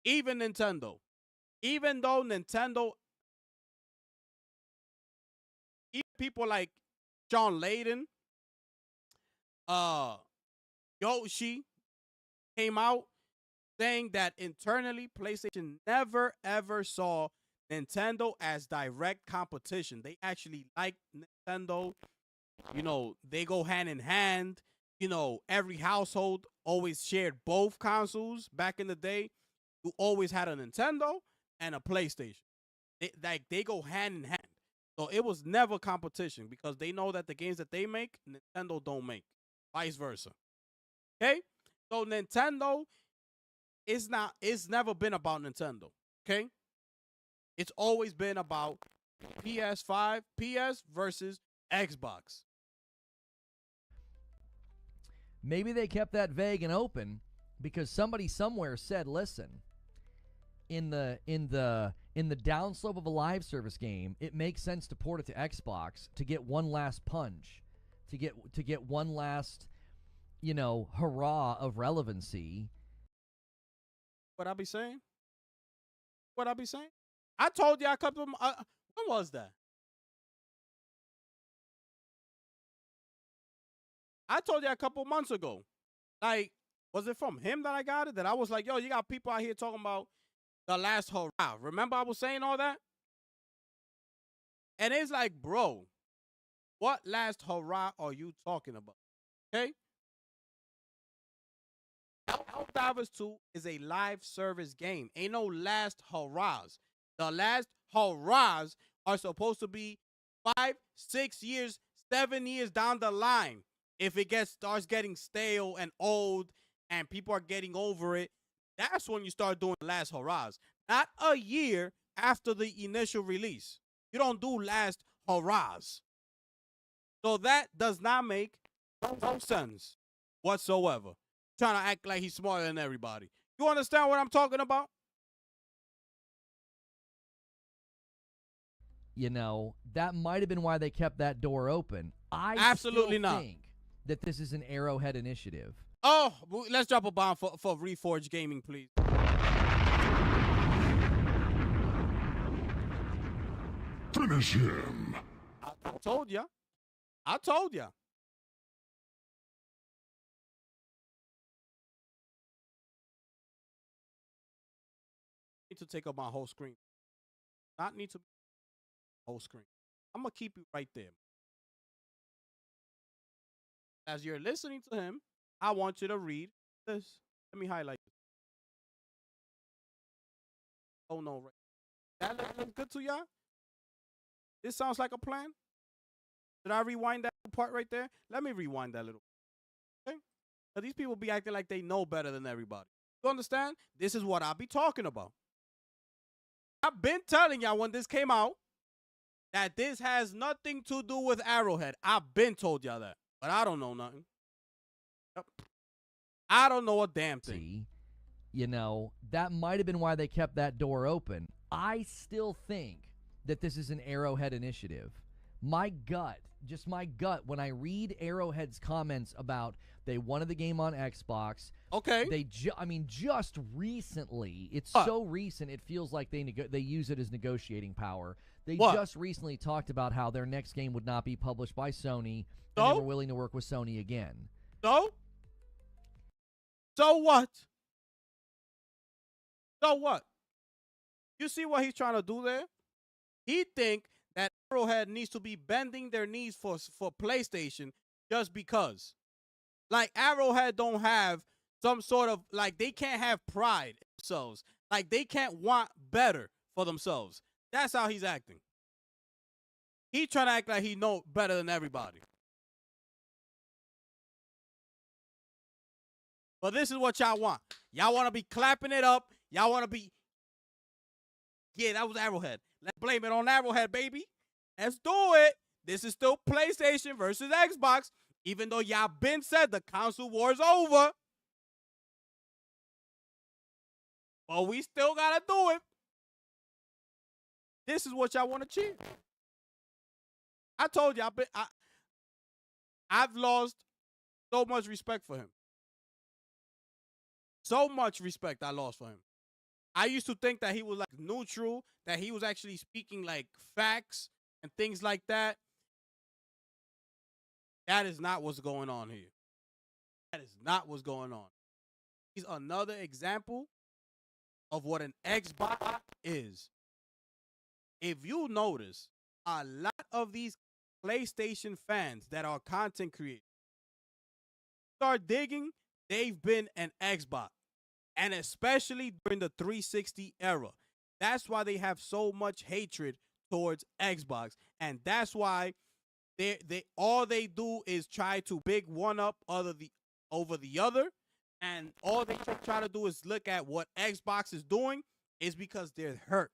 Even Nintendo. Even though Nintendo, even people like John Layden, Yoshi came out saying that internally PlayStation never ever saw Nintendo as direct competition. They actually like Nintendo. You know, they go hand in hand. You know, every household always shared both consoles back in the day. You always had a Nintendo and a PlayStation. They go hand in hand. So it was never competition because they know that the games that they make, Nintendo don't make. Vice versa. Okay? So Nintendo it's never been about Nintendo. Okay? It's always been about PS5, PS versus Xbox. Maybe they kept that vague and open because somebody somewhere said, "Listen, in the downslope of a live service game, it makes sense to port it to Xbox to get one last punch, to get one last, hurrah of relevancy." What I be saying? What I be saying? I told you a couple of when was that? I told you a couple months ago. Like, was it from him that I got it? That I was like, yo, you got people out here talking about the last hurrah. Remember I was saying all that? And it's like, bro, what last hurrah are you talking about? Okay? Helldivers 2 is a live service game. Ain't no last hurrahs. The last hurrahs are supposed to be 5, 6 years, 7 years down the line. If it starts getting stale and old and people are getting over it, that's when you start doing last hurrahs. Not a year after the initial release. You don't do last hurrahs. So that does not make no sense whatsoever. Trying to act like he's smarter than everybody. You understand what I'm talking about? That might have been why they kept that door open. I Absolutely still not. think that this is an Arrowhead initiative. Oh, let's drop a bomb for Reforged Gaming, please. Finish him. I told ya. I told ya. Need to take up my whole screen. Not need to be whole screen. I'm gonna keep you right there. As you're listening to him, I want you to read this. Let me highlight this. Oh no, right. That looks good to y'all? This sounds like a plan? Did I rewind that part right there? Let me rewind that little. Okay? So these people be acting like they know better than everybody. You understand? This is what I be talking about. I've been telling y'all when this came out that this has nothing to do with Arrowhead. I've been told y'all that. But I don't know nothing. Yep. I don't know a damn thing. See, that might have been why they kept that door open. I still think that this is an Arrowhead initiative. My gut, when I read Arrowhead's comments about they wanted the game on Xbox. Okay. Just recently, it's so recent, it feels like they use it as negotiating power. They just recently talked about how their next game would not be published by Sony, and they were willing to work with Sony again. So what? So what? You see what he's trying to do there? He think that Arrowhead needs to be bending their knees for PlayStation just because. Like, Arrowhead don't have some sort of, like, they can't have pride in themselves. Like, they can't want better for themselves. That's how he's acting. He trying to act like he know better than everybody. But this is what y'all want. Y'all want to be clapping it up. Y'all want to be, yeah, that was Arrowhead. Let's blame it on Arrowhead, baby. Let's do it. This is still PlayStation versus Xbox, even though y'all been said the console war's over. But we still got to do it. This is what y'all want to cheer. I told you, I've lost so much respect for him. So much respect I lost for him. I used to think that he was like neutral, that he was actually speaking like facts and things like that. That is not what's going on here. That is not what's going on. He's another example of what an Xbox is. If you notice, a lot of these PlayStation fans that are content creators start digging, they've been an Xbox. And especially during the 360 era. That's why they have so much hatred towards Xbox. And that's why they all they do is try to big one up over the other. And all they try to do is look at what Xbox is doing is because they're hurt.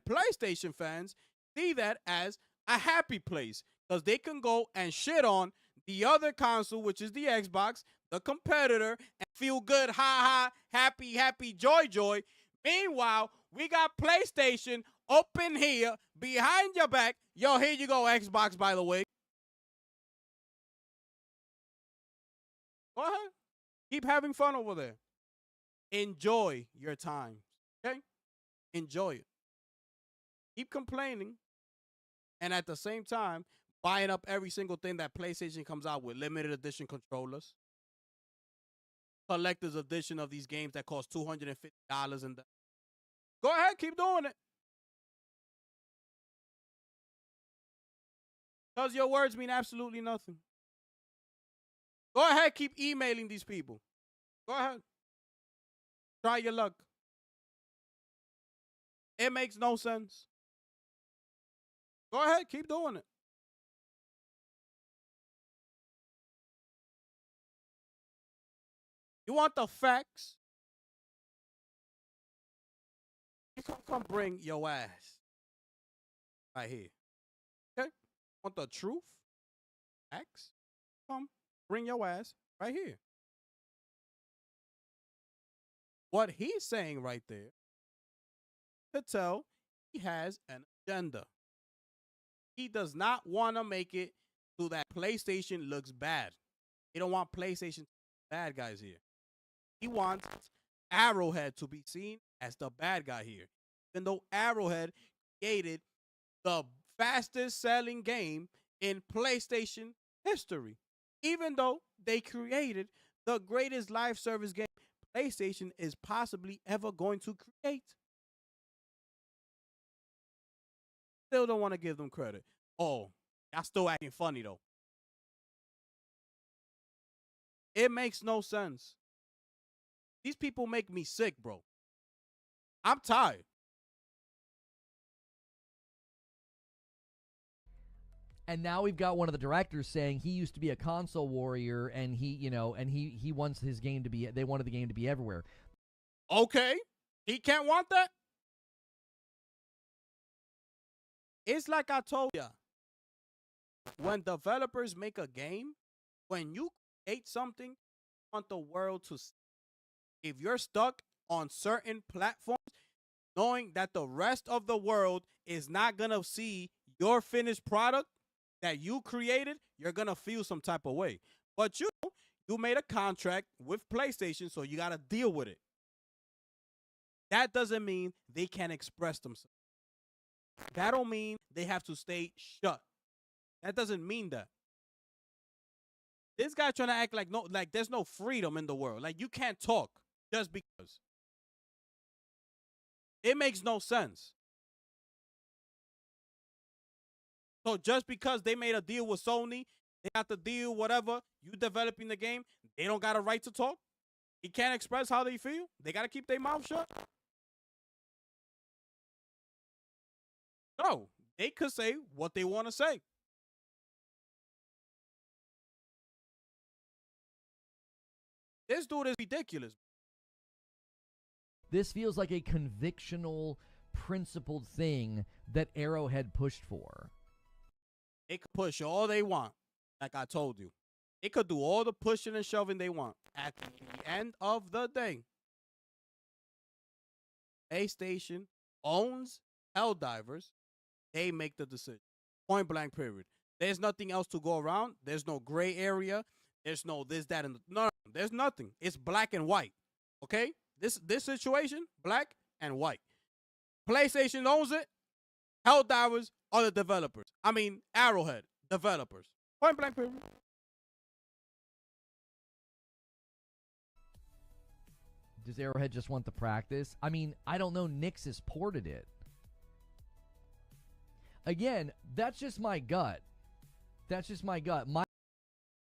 PlayStation fans see that as a happy place because they can go and shit on the other console, which is the Xbox, the competitor, and feel good, ha ha, happy, happy, joy, joy. Meanwhile, we got PlayStation up in here behind your back. Yo, here you go, Xbox, by the way. Go ahead. Keep having fun over there. Enjoy your time. Okay? Enjoy it. Keep complaining. And at the same time, buying up every single thing that PlayStation comes out with. Limited edition controllers. Collector's edition of these games that cost $250 and go ahead, keep doing it. Because your words mean absolutely nothing. Go ahead, keep emailing these people. Go ahead. Try your luck. It makes no sense. Go ahead, keep doing it. You want the facts? Come bring your ass right here. Okay? Want the truth? Facts? Come bring your ass right here. What he's saying right there to tell he has an agenda. He does not want to make it so that PlayStation looks bad. He don't want PlayStation bad guys here. He wants Arrowhead to be seen as the bad guy here. Even though Arrowhead created the fastest selling game in PlayStation history. Even though they created the greatest live service game PlayStation is possibly ever going to create. Still don't want to give them credit. Oh, y'all still acting funny though. It makes no sense. These people make me sick, bro. I'm tired. And now we've got one of the directors saying he used to be a console warrior, and he wants his game to be. They wanted the game to be everywhere. Okay, he can't want that. It's like I told ya. When developers make a game, when you create something, you want the world to see. If you're stuck on certain platforms, knowing that the rest of the world is not going to see your finished product that you created, you're going to feel some type of way. But you made a contract with PlayStation, so you got to deal with it. That doesn't mean they can't express themselves. That don't mean they have to stay shut. That doesn't mean that. This guy trying to act like there's no freedom in the world. Like you can't talk just because. It makes no sense. So just because they made a deal with Sony, they got to deal whatever, you developing the game, they don't got a right to talk. They can't express how they feel. They got to keep their mouth shut. No, they could say what they want to say. This dude is ridiculous. This feels like a convictional, principled thing that Arrowhead pushed for. It could push all they want, like I told you. It could do all the pushing and shoving they want. At the end of the day, PlayStation owns Helldivers. They make the decision. Point blank, period. There's nothing else to go around. There's no gray area. There's no this, that, and no. There's nothing. It's black and white. Okay? This situation, black and white. PlayStation owns it. Helldivers are the developers. I mean, Arrowhead, developers. Point blank, period. Does Arrowhead just want the practice? I mean, I don't know. Nix's ported it. Again, that's just my gut. That's just my gut.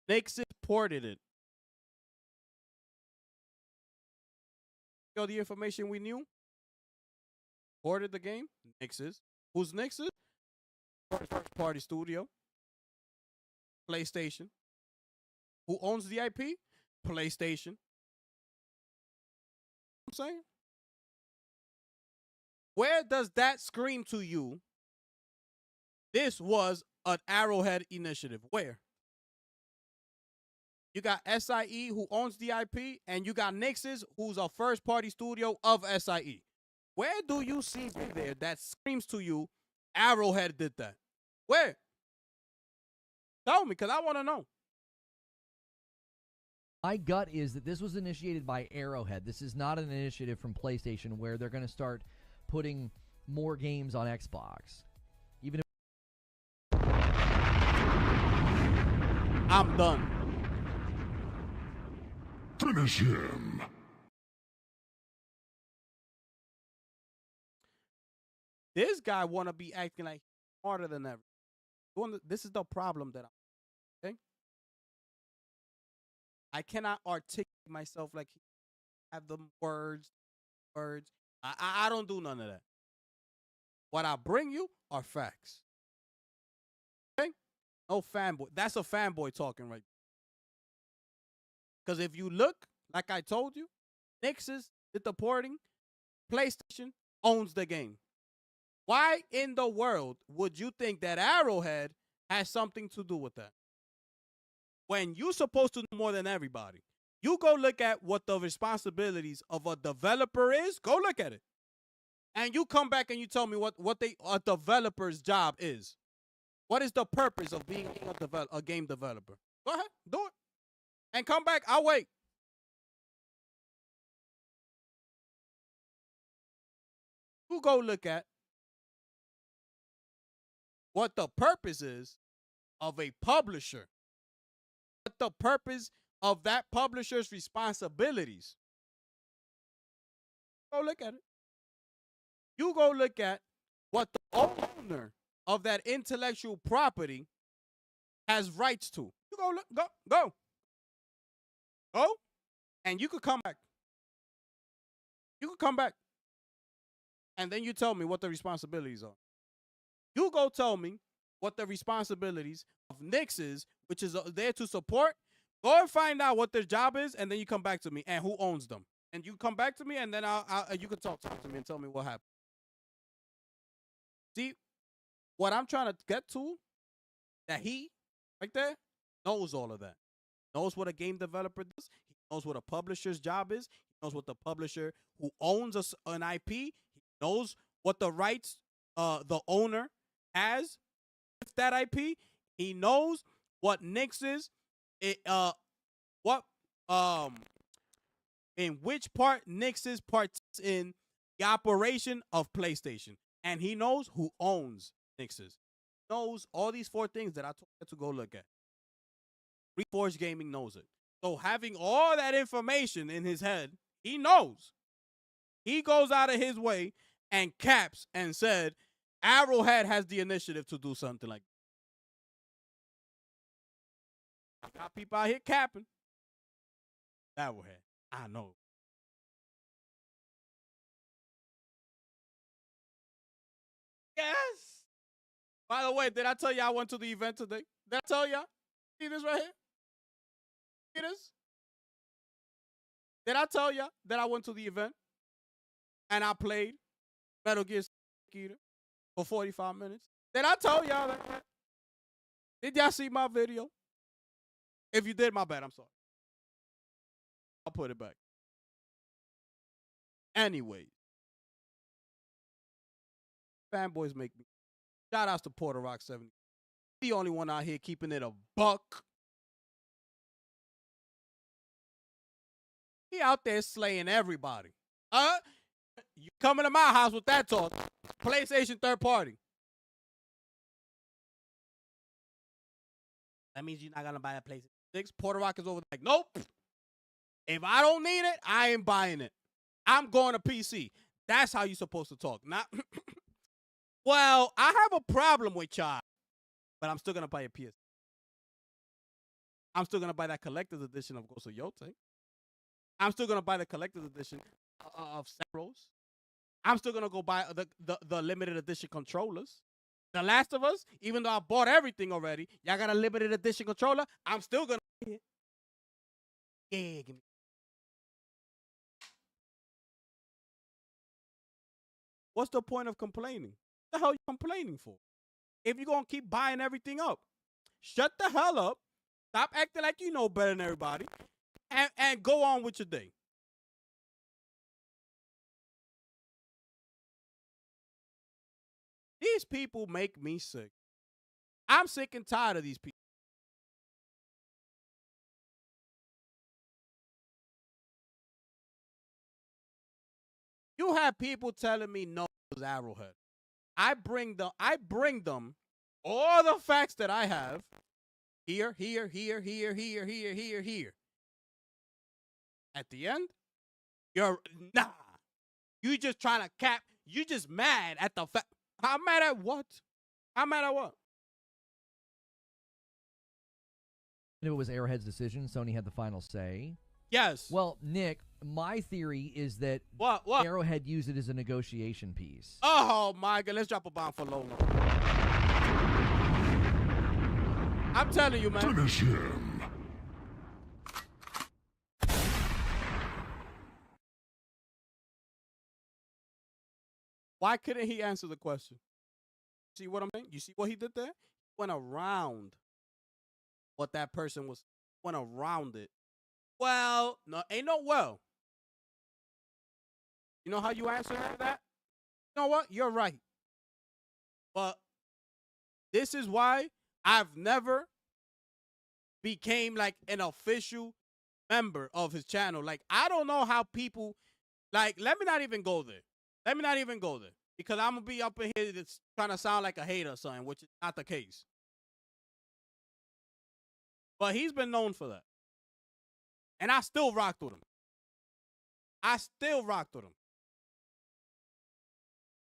Nix's ported it. The information we knew. Ported the game. Nix's. Who's Nix's? First party studio. PlayStation. Who owns the IP? PlayStation. I'm saying? Where does that scream to you? This was an Arrowhead initiative. Where? You got SIE, who owns the IP, and you got Nix's, who's a first-party studio of SIE. Where do you see there that screams to you, Arrowhead did that? Where? Tell me, because I want to know. My gut is that this was initiated by Arrowhead. This is not an initiative from PlayStation where they're going to start putting more games on Xbox. Even if I'm done. Finish him. This guy want to be acting like smarter than ever. This is the problem that I'm, okay? I cannot articulate myself like he have the words. I don't do none of that. What I bring you are facts. Okay? No fanboy. That's a fanboy talking right there. Because if you look, like I told you, Nix's did the porting. PlayStation owns the game. Why in the world would you think that Arrowhead has something to do with that? When you're supposed to know more than everybody. You go look at what the responsibilities of a developer is. Go look at it. And you come back and you tell me what a developer's job is. What is the purpose of being a game developer? Go ahead, do it. And come back, I'll wait. You go look at what the purpose is of a publisher. What the purpose of that publisher's responsibilities. Go look at it. You go look at what the owner of that intellectual property has rights to. You go look, go. And you could come back. You could come back. And then you tell me what the responsibilities are. You go tell me what the responsibilities of Nix is, which is there to support. Go and find out what their job is, and then you come back to me and who owns them. And you come back to me, and then you can talk to me and tell me what happened. See, what I'm trying to get to, that he, right there, knows all of that. Knows what a game developer does. He knows what a publisher's job is. He knows what the publisher who owns an IP. He knows what the rights the owner has with that IP. He knows what Nix is. In which part Nix is parts in the operation of PlayStation. And he knows who owns Nix's. Knows all these 4 things that I told you to go look at. Reforged Gaming knows it. So having all that information in his head, he knows. He goes out of his way and caps and said, Arrowhead has the initiative to do something like that. I got people out here capping. Arrowhead, I know. Yes. By the way, did I tell you I went to the event today? Did I tell y'all? See this right here? See this? Did I tell y'all that I went to the event and I played Metal Gear Solid for 45 minutes? Did I tell y'all that? Did y'all see my video? If you did, my bad. I'm sorry. I'll put it back. Anyways, fanboys make me. Shout outs to Porter Rock 70. The only one out here keeping it a buck. He out there slaying everybody. You coming to my house with that talk. PlayStation third party. That means you're not going to buy a PlayStation 6. Porter Rock is over there like, nope. If I don't need it, I ain't buying it. I'm going to PC. That's how you're supposed to talk. Not, well, I have a problem with y'all, but I'm still going to buy a PS. I'm still going to buy that collector's edition of Ghost of Yotei. I'm still going to buy the collector's edition of Saros. I'm still going to go buy the limited edition controllers. The Last of Us, even though I bought everything already, y'all got a limited edition controller, I'm still going to buy it. Yeah, give me. What's the point of complaining? What the hell are you complaining for? If you're going to keep buying everything up, shut the hell up. Stop acting like you know better than everybody. And go on with your day. These people make me sick. I'm sick and tired of these people. You have people telling me no, it was Arrowhead. I bring them all the facts that I have. Here. At the end, you're nah. You just trying to cap. You just mad at the fact. I'm mad at what? I'm mad at what? If it was Arrowhead's decision, Sony had the final say. Yes. Well, Nick, my theory is that What? Arrowhead used it as a negotiation piece. Oh my God! Let's drop a bomb for Lola. I'm telling you, man. Finish him. Why couldn't he answer the question? See what I'm saying? You see what he did there? He went around what that person was. Went around it. Well, no, ain't no well. You know how you answer that? You know what? You're right. But this is why I've never became like an official member of his channel. Like, I don't know how people, like, let me not even go there. Because I'm going to be up in here that's trying to sound like a hater or something, which is not the case. But he's been known for that. And I still rocked with him.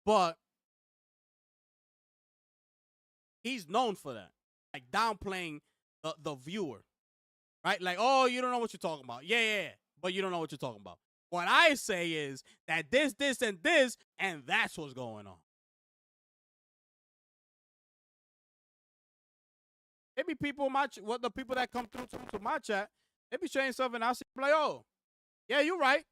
But he's known for that. Like downplaying the viewer. Right? Like, oh, you don't know what you're talking about. Yeah. But you don't know what you're talking about. What I say is that this, and this, and that's what's going on. Maybe people, the people that come through to my chat, they be saying something, and I see, like, oh, yeah, you're right.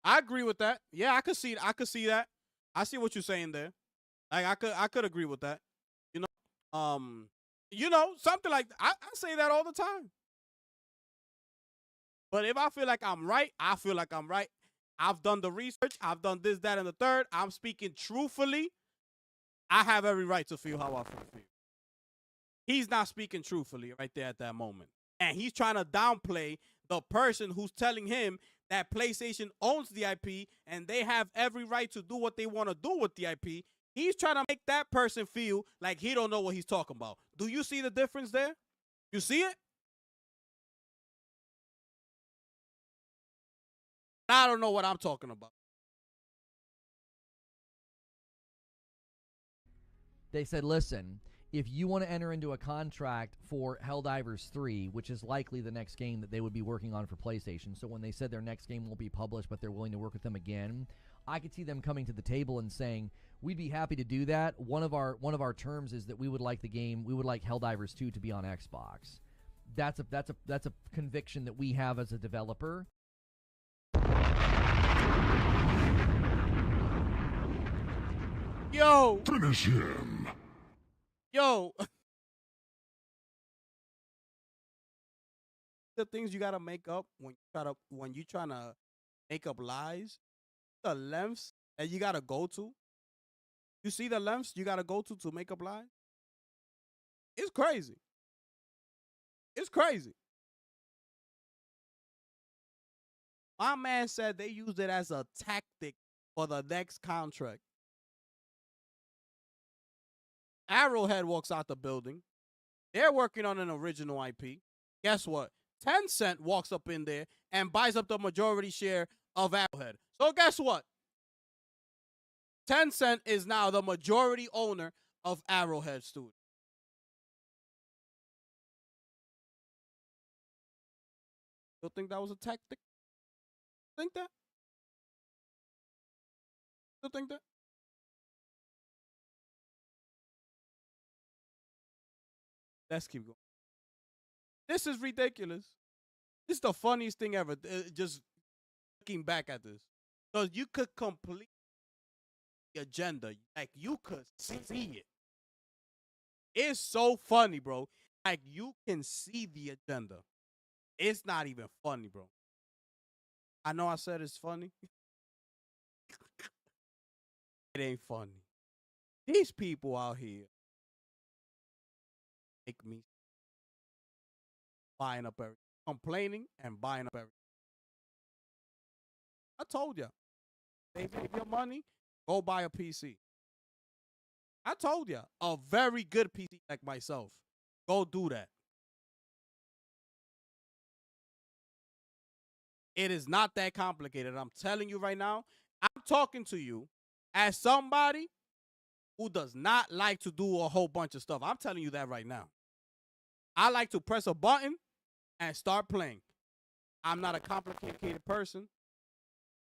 I agree with that. Yeah, I could see that. I see what you're saying there. Like, I could agree with that. Something like that. I say that all the time. But if I feel like I'm right, I feel like I'm right. I've done the research. I've done this, that, and the third. I'm speaking truthfully. I have every right to feel how I feel. He's not speaking truthfully right there at that moment. And he's trying to downplay the person who's telling him that PlayStation owns the IP and they have every right to do what they want to do with the IP. He's trying to make that person feel like he don't know what he's talking about. Do you see the difference there? You see it? I don't know what I'm talking about. They said, listen, if you want to enter into a contract for Helldivers 3, which is likely the next game that they would be working on for PlayStation, so when they said their next game won't be published but they're willing to work with them again, I could see them coming to the table and saying, we'd be happy to do that. One of our terms is that we would like Helldivers 2 to be on Xbox. That's a conviction that we have as a developer. Yo, Finish him. yo. The things you gotta make up when you trying to make up lies, the lengths that you gotta go to. You see the lengths you gotta go to make up lies? It's crazy. It's crazy. My man said they used it as a tactic for the next contract. Arrowhead walks out the building. They're working on an original IP. Guess what? Tencent walks up in there and buys up the majority share of Arrowhead. So guess what? Tencent is now the majority owner of Arrowhead Studio. You think that was a tactic? Think that? You think that? Let's keep going. This is ridiculous. This is the funniest thing ever. Just looking back at this. Because you could complete the agenda. Like, you could see it. It's so funny, bro. Like, you can see the agenda. It's not even funny, bro. I know I said it's funny. It ain't funny. These people out here make me buying up everything. Complaining and buying up everything. I told ya. Save your money, go buy a PC. I told ya. A very good PC like myself. Go do that. It is not that complicated. I'm telling you right now. I'm talking to you as somebody who does not like to do a whole bunch of stuff. I'm telling you that right now. I like to press a button and start playing. I'm not a complicated person.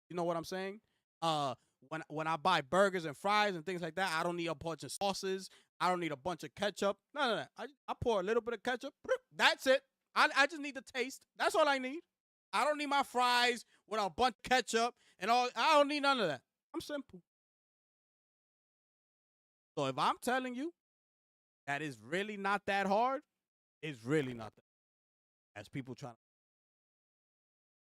You know what I'm saying? When I buy burgers and fries and things like that, I don't need a bunch of sauces. I don't need a bunch of ketchup. No. I pour a little bit of ketchup. That's it. I just need the taste. That's all I need. I don't need my fries with a bunch of ketchup and all. I don't need none of that. I'm simple. So if I'm telling you that it's really not that hard, it's really not that. As people trying to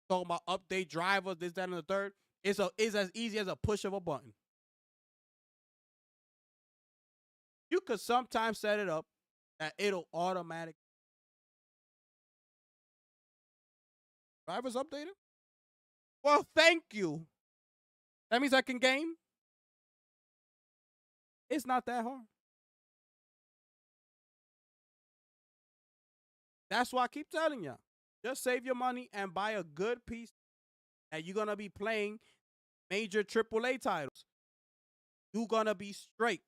talk about update drivers, this, that, and the third, it's as easy as a push of a button. You could sometimes set it up that it'll automatic drivers updated. Well, thank you. That means I can game. It's not that hard. That's why I keep telling you. Just save your money and buy a good piece that you're going to be playing major AAA titles. You're going to be straight.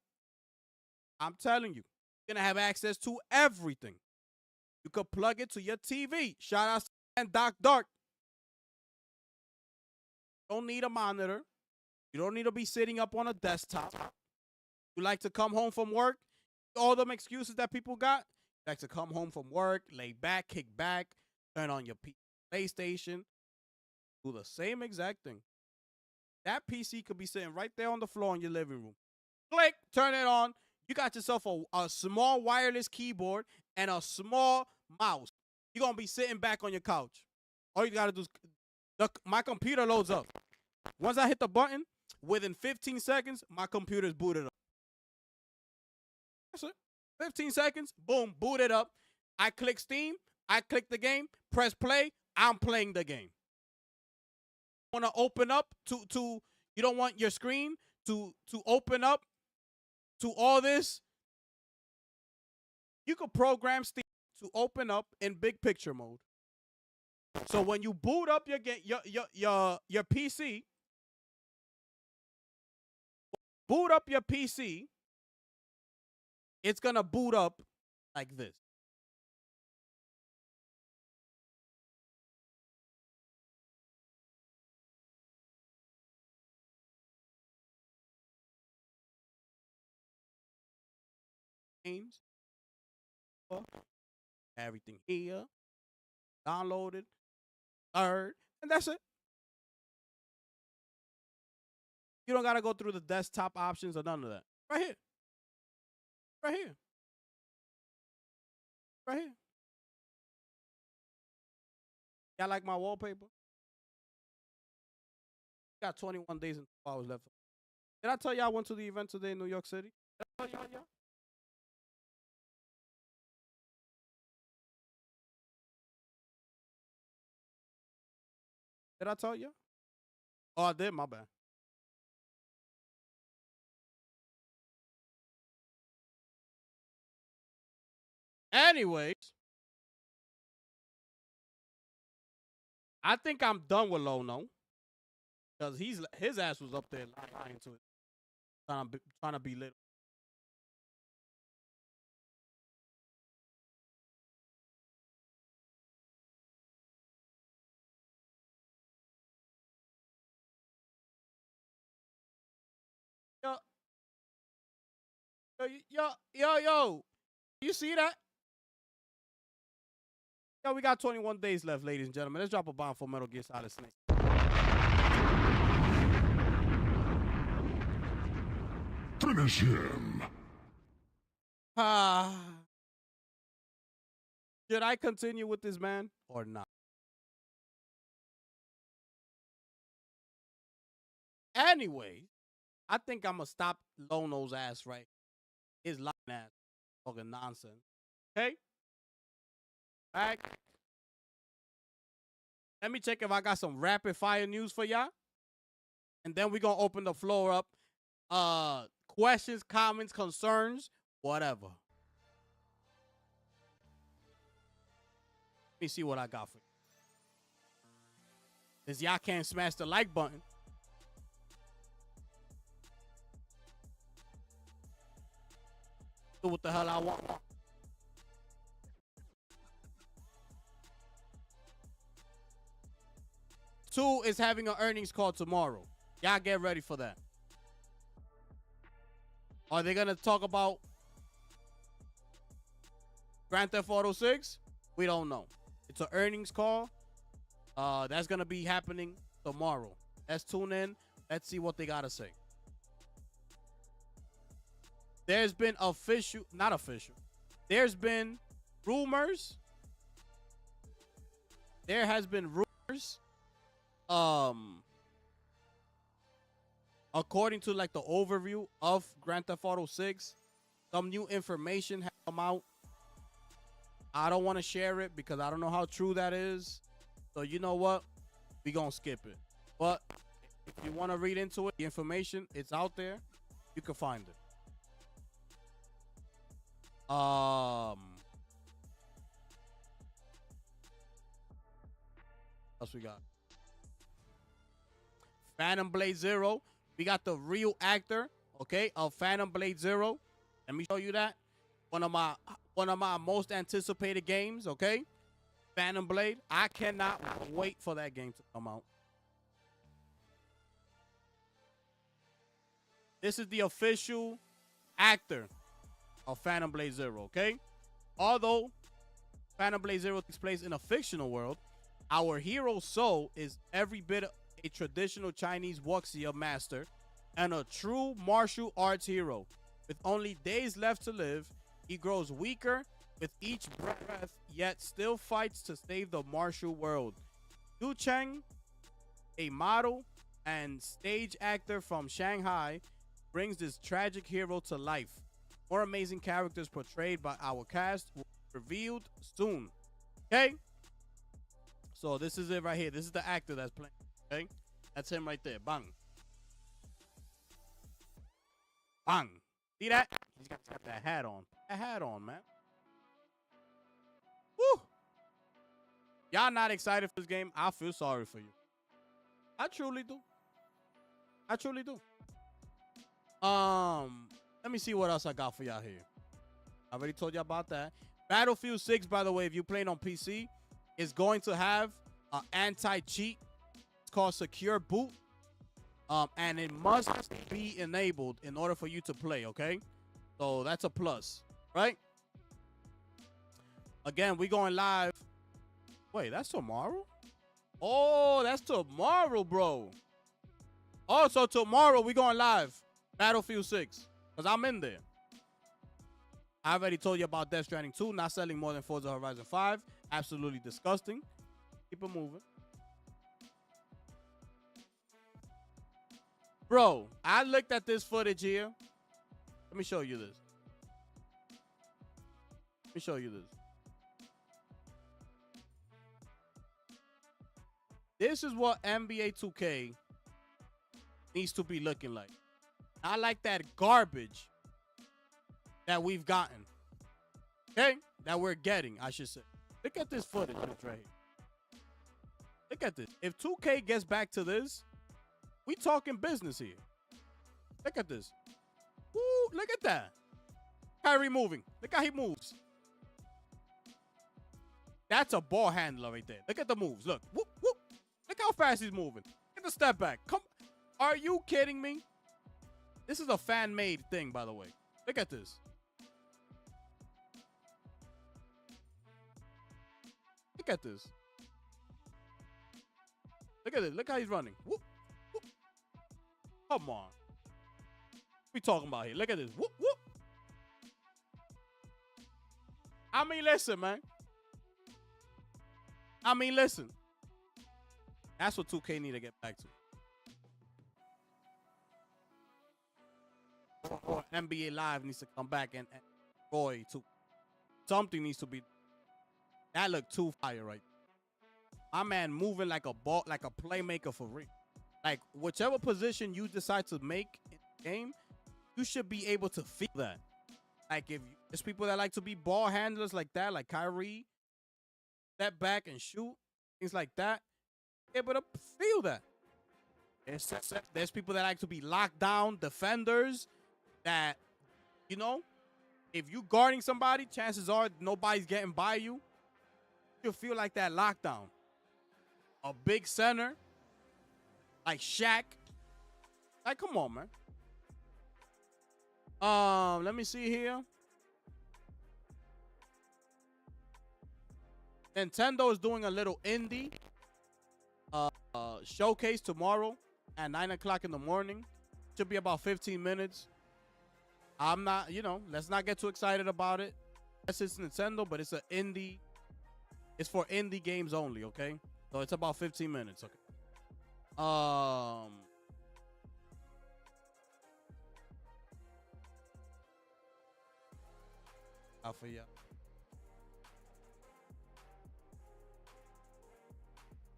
I'm telling you. You're going to have access to everything. You could plug it to your TV. Shout out to Doc Dark. You don't need a monitor. You don't need to be sitting up on a desktop. You like to come home from work. All them excuses that people got. You like to come home from work, lay back, kick back, turn on your PlayStation. Do the same exact thing. That PC could be sitting right there on the floor in your living room. Click, turn it on. You got yourself a small wireless keyboard and a small mouse. You're going to be sitting back on your couch. All you got to do is, my computer loads up. Once I hit the button, within 15 seconds, my computer's booted up. That's it. 15 seconds, boom, boot it up. I click Steam, I click the game, press play, I'm playing the game. Want to open up to you don't want your screen to open up to all this. You could program Steam to open up in big picture mode. So when you boot up your PC, it's gonna boot up like this. Games, everything here, downloaded, third, and that's it. You don't gotta go through the desktop options or none of that. Right here. Right here. Right here. Y'all like my wallpaper? Got 21 days and 2 hours left. Did I tell you I went to the event today in New York City? Did I tell y'all? Did I tell you? Oh, I did. My bad. Anyways, I think I'm done with Lono because his ass was up there lying to it, trying to be lit. Yo, yo, you see that? Yo, we got 21 days left, ladies and gentlemen. Let's drop a bomb for Metal Gear Solid Snake. Finish him. Ah. Should I continue with this man or not? Anyway, I think I'm gonna stop Lono's ass right. His lying ass talking nonsense. Okay? Back. Let me check if I got some rapid fire news for y'all. And then we're gonna open the floor up. Questions, comments, concerns, whatever. Let me see what I got for you. Since y'all can't smash the like button. Do what the hell I want. Two is having an earnings call tomorrow. Y'all get ready for that. Are they gonna talk about Grand Theft Auto 6? We don't know. It's an earnings call. That's gonna be happening tomorrow. Let's tune in. Let's see what they gotta say. There's been not official. There's been rumors. There has been rumors. According to like the overview of Grand Theft Auto 6, some new information has come out. I don't want to share it because I don't know how true that is. So you know what? We gonna skip it. But if you want to read into it, the information, it's out there. You can find it. What else we got? Phantom Blade Zero. We got the real actor, okay, of Phantom Blade Zero. Let me show you that. One of my most anticipated games, okay? Phantom Blade. I cannot wait for that game to come out. This is the official actor of Phantom Blade Zero, okay? Although Phantom Blade Zero takes place in a fictional world, our hero Soul is every bit a traditional Chinese wuxia master and a true martial arts hero. With only days left to live, he grows weaker with each breath, yet still fights to save the martial world. Yu Cheng, a model and stage actor from Shanghai, brings this tragic hero to life. More amazing characters portrayed by our cast will be revealed soon. Okay? So this is it right here. This is the actor that's playing. Okay? That's him right there. Bang. Bang. See that? He's got that hat on. That hat on, man. Woo! Y'all not excited for this game? I feel sorry for you. I truly do. I truly do. Let me see what else I got for y'all here. I already told you about that. Battlefield 6, by the way, if you're playing on PC, is going to have an anti-cheat. It's called Secure Boot. And it must be enabled in order for you to play, okay? So that's a plus, right? Again, we going live. Wait, that's tomorrow? Oh, that's tomorrow, bro. Oh, so tomorrow we going live. Battlefield 6. Because I'm in there. I already told you about Death Stranding 2, not selling more than Forza Horizon 5. Absolutely disgusting. Keep it moving. Bro, I looked at this footage here. Let me show you this. Let me show you this. This is what NBA 2K needs to be looking like. I like that garbage that we've gotten. Okay? That we're getting, I should say. Look at this footage right here. Look at this. If 2K gets back to this, we talking business here. Look at this. Woo, look at that. Kyrie moving. Look how he moves. That's a ball handler right there. Look at the moves. Look. Whoop, whoop. Look how fast he's moving. Look at the step back. Come. Are you kidding me? This is a fan-made thing, by the way. Look at this. Look at this. Look at this. Look how he's running. Whoop, whoop. Come on. What we talking about here? Look at this. Whoop, whoop. I mean, listen, man. I mean, listen. That's what 2K need to get back to. Or NBA Live needs to come back and Roy too. Something needs to be. That looked too fire right there. My man moving like a ball, like a playmaker for real. Like whichever position you decide to make in the game, you should be able to feel that. Like if there's people that like to be ball handlers like that, like Kyrie, step back and shoot, things like that, able to feel that. There's people that like to be locked down defenders that, you know, if you guarding somebody, chances are nobody's getting by you. You'll feel like that lockdown. A big center, like Shaq. Like, come on, man. Let me see here. Nintendo is doing a little indie showcase tomorrow at 9 o'clock in the morning. Should be about 15 minutes. I'm not, you know, let's not get too excited about it. Yes, it's Nintendo, but it's an indie. It's for indie games only, okay? So it's about 15 minutes, okay? I'll for you.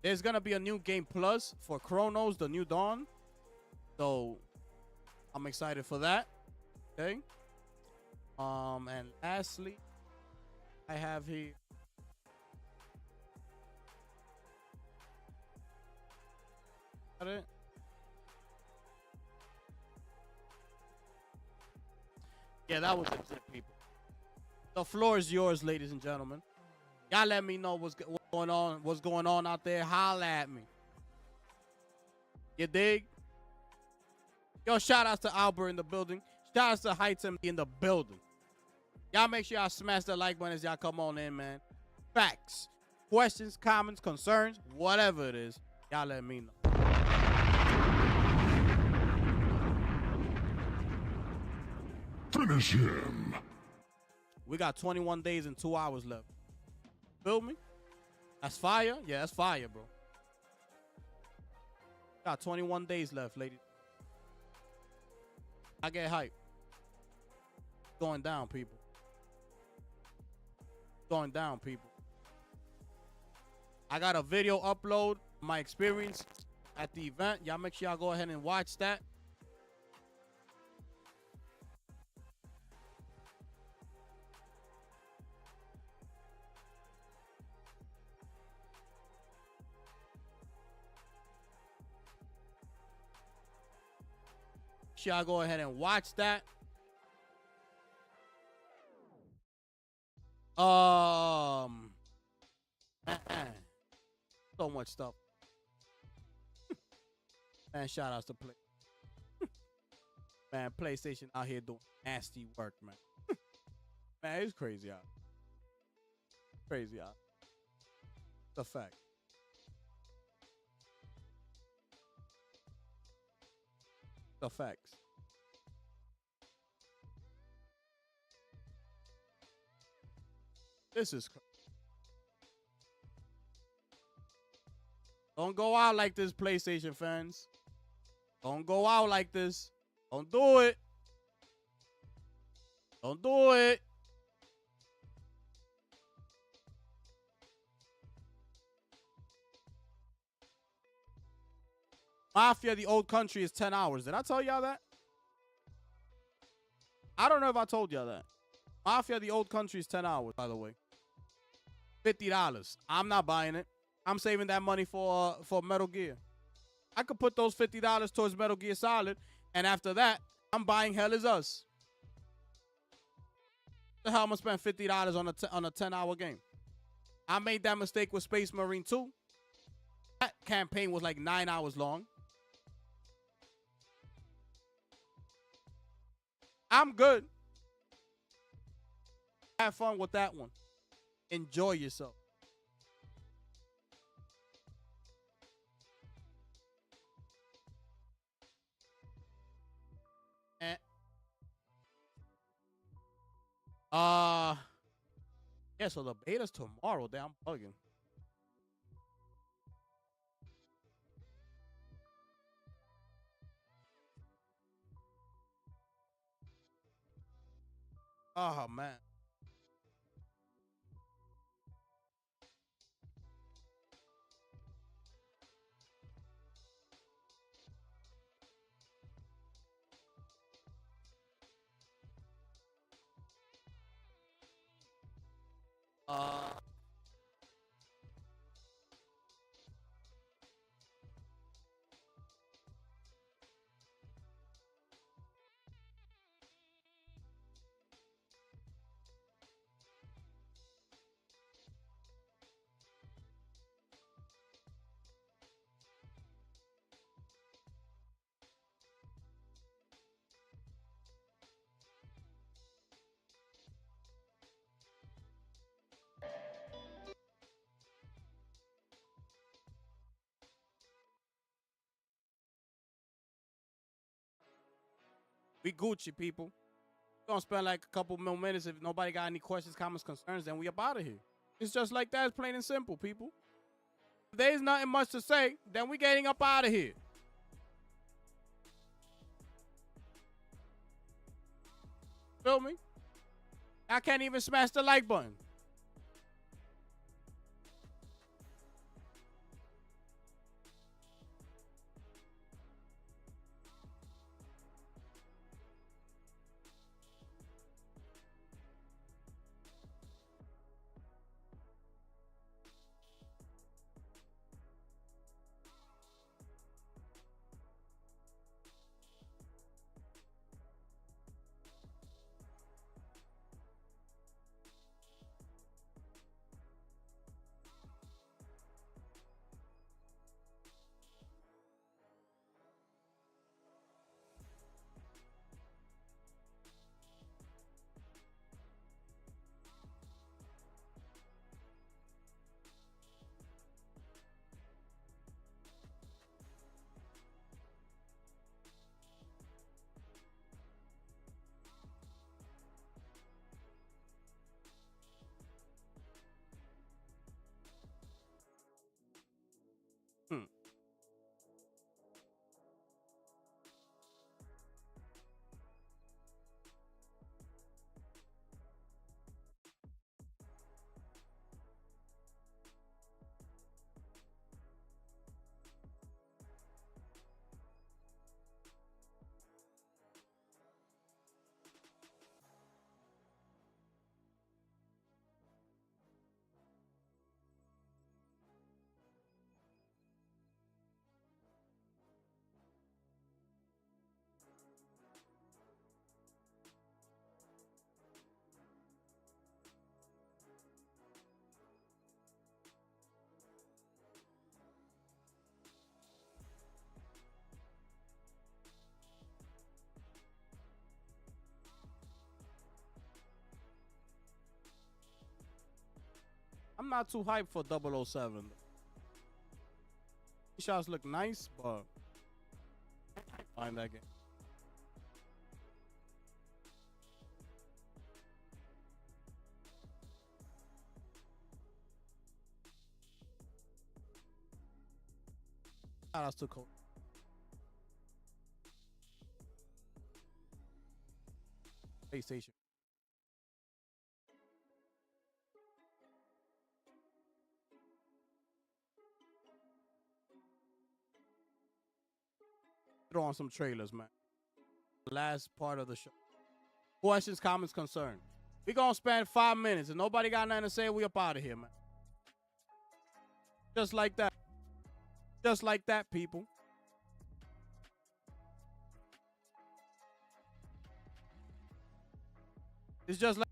There's gonna be a new game plus for Chronos, the New Dawn. So I'm excited for that. Okay. And lastly, I have here. Got it. Yeah, that was it, people. The floor is yours, ladies and gentlemen. Y'all let me know what's going on out there. Holla at me. You dig? Yo, shout outs to Albert in the building. Shout outs to Heights MD in the building. Y'all make sure y'all smash the like button as y'all come on in, man. Facts, questions, comments, concerns, whatever it is, y'all let me know. Finish him. We got 21 days and 2 hours left. Feel me? That's fire? Yeah, that's fire, bro. Got 21 days left, ladies. I get hype. Going down, people. Going down, people. I got a video upload, my experience at the event. Y'all make sure y'all go ahead and watch that. Y'all go ahead and watch that. So much stuff. Man, shout outs to Play. Man, PlayStation out here doing nasty work, man. Man, it's crazy out. Crazy out. It's a fact. The facts. This is crazy. Don't go out like this, PlayStation fans. Don't go out like this. Don't do it. Don't do it. Mafia, the old country, is 10 hours. Did I tell y'all that? I don't know if I told y'all that. Mafia, the old country, is 10 hours, by the way. $50. I'm not buying it. I'm saving that money for Metal Gear. I could put those $50 towards Metal Gear Solid, and after that, I'm buying Hell Is Us. The hell am I spend $50 on a 10-hour game? I made that mistake with Space Marine 2. That campaign was like 9 hours long. I'm good. Have fun with that one. Enjoy yourself. And, yeah, so the beta's tomorrow. Damn, I'm bugging. Oh, man. Uh, we Gucci, people. We're gonna spend like a couple more minutes. If nobody got any questions, comments, concerns, then we up out of here. It's just like that. It's plain and simple, people. If there's nothing much to say, then we getting up out of here. Feel me? I can't even smash the like button. Hmm. I'm not too hyped for 007. These shots look nice, but find that game. Shout outs to Coach. PlayStation. Throw on some trailers, man. Last part of the show. Questions, comments, concerns. We gonna spend 5 minutes and nobody got nothing to say. We up out of here, man. Just like that. Just like that, people. It's just like.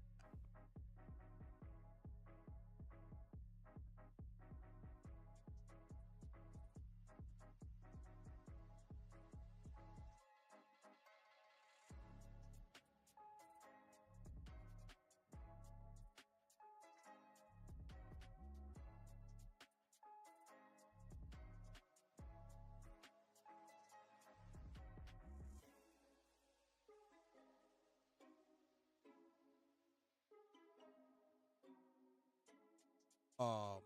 Um,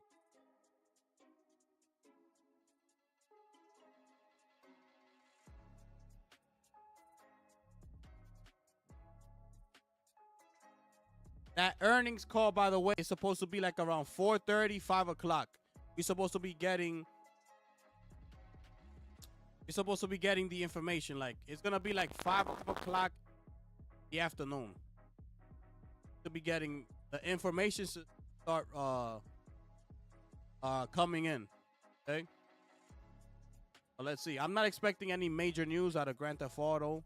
that earnings call, by the way, is supposed to be like around 4:30, 5 o'clock. We're supposed to be getting. We're supposed to be getting the information. Like it's gonna be like 5 o'clock the afternoon. To be getting the information to start coming in. Okay. But let's see. I'm not expecting any major news out of Grand Theft Auto,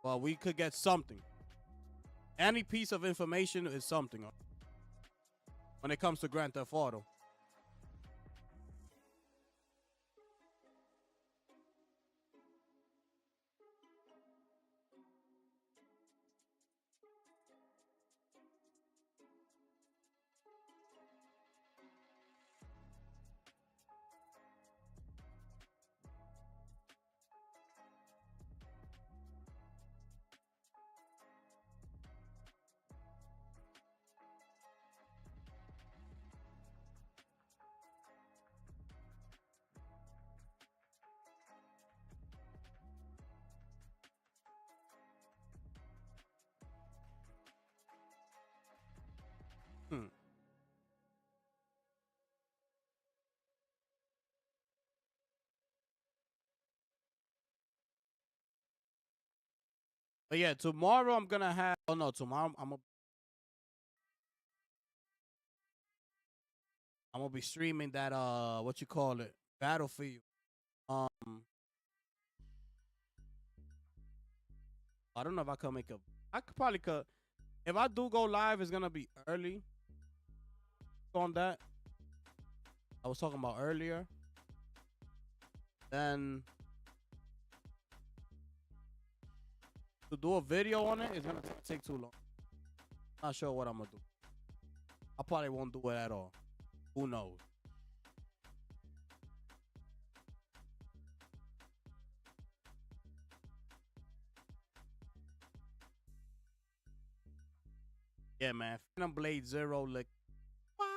but we could get something. Any piece of information is something when it comes to Grand Theft Auto. Hmm. But yeah, tomorrow I'm gonna have. Oh no, tomorrow I'm gonna be streaming that what you call it, Battlefield. Um, I don't know if I can make a. I could probably could. If I do go live, it's gonna be early. On that, I was talking about earlier. Then to do a video on it, it's gonna take too long. Not sure what I'm gonna do. I probably won't do it at all. Who knows? Yeah, man. Phantom Blade Zero, like fire.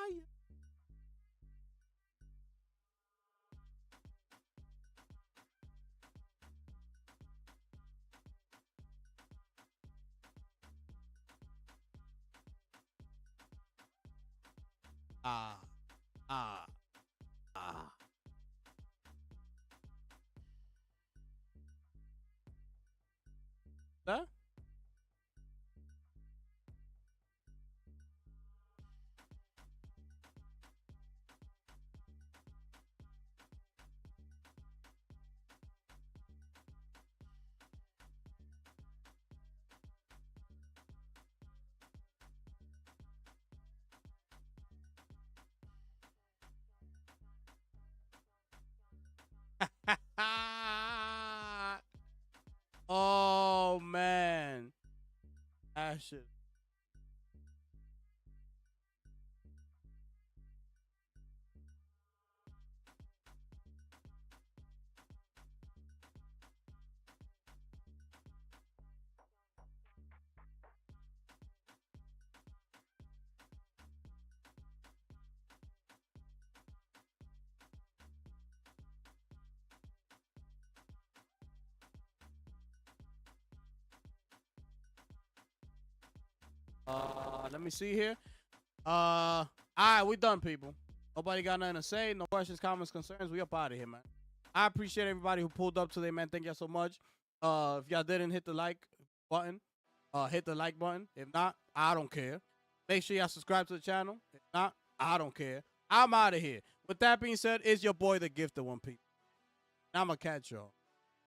Ah, ah, ah. Huh? Oh man, that shit. Let me see here. All right, we done, people. Nobody got nothing to say. No questions, comments, concerns. We up out of here, man. I appreciate everybody who pulled up today, man. Thank y'all so much. If y'all didn't hit the like button, hit the like button. If not, I don't care. Make sure y'all subscribe to the channel. If not, I don't care. I'm out of here. With that being said, it's your boy, the Gifted One, people. I'm going to catch y'all.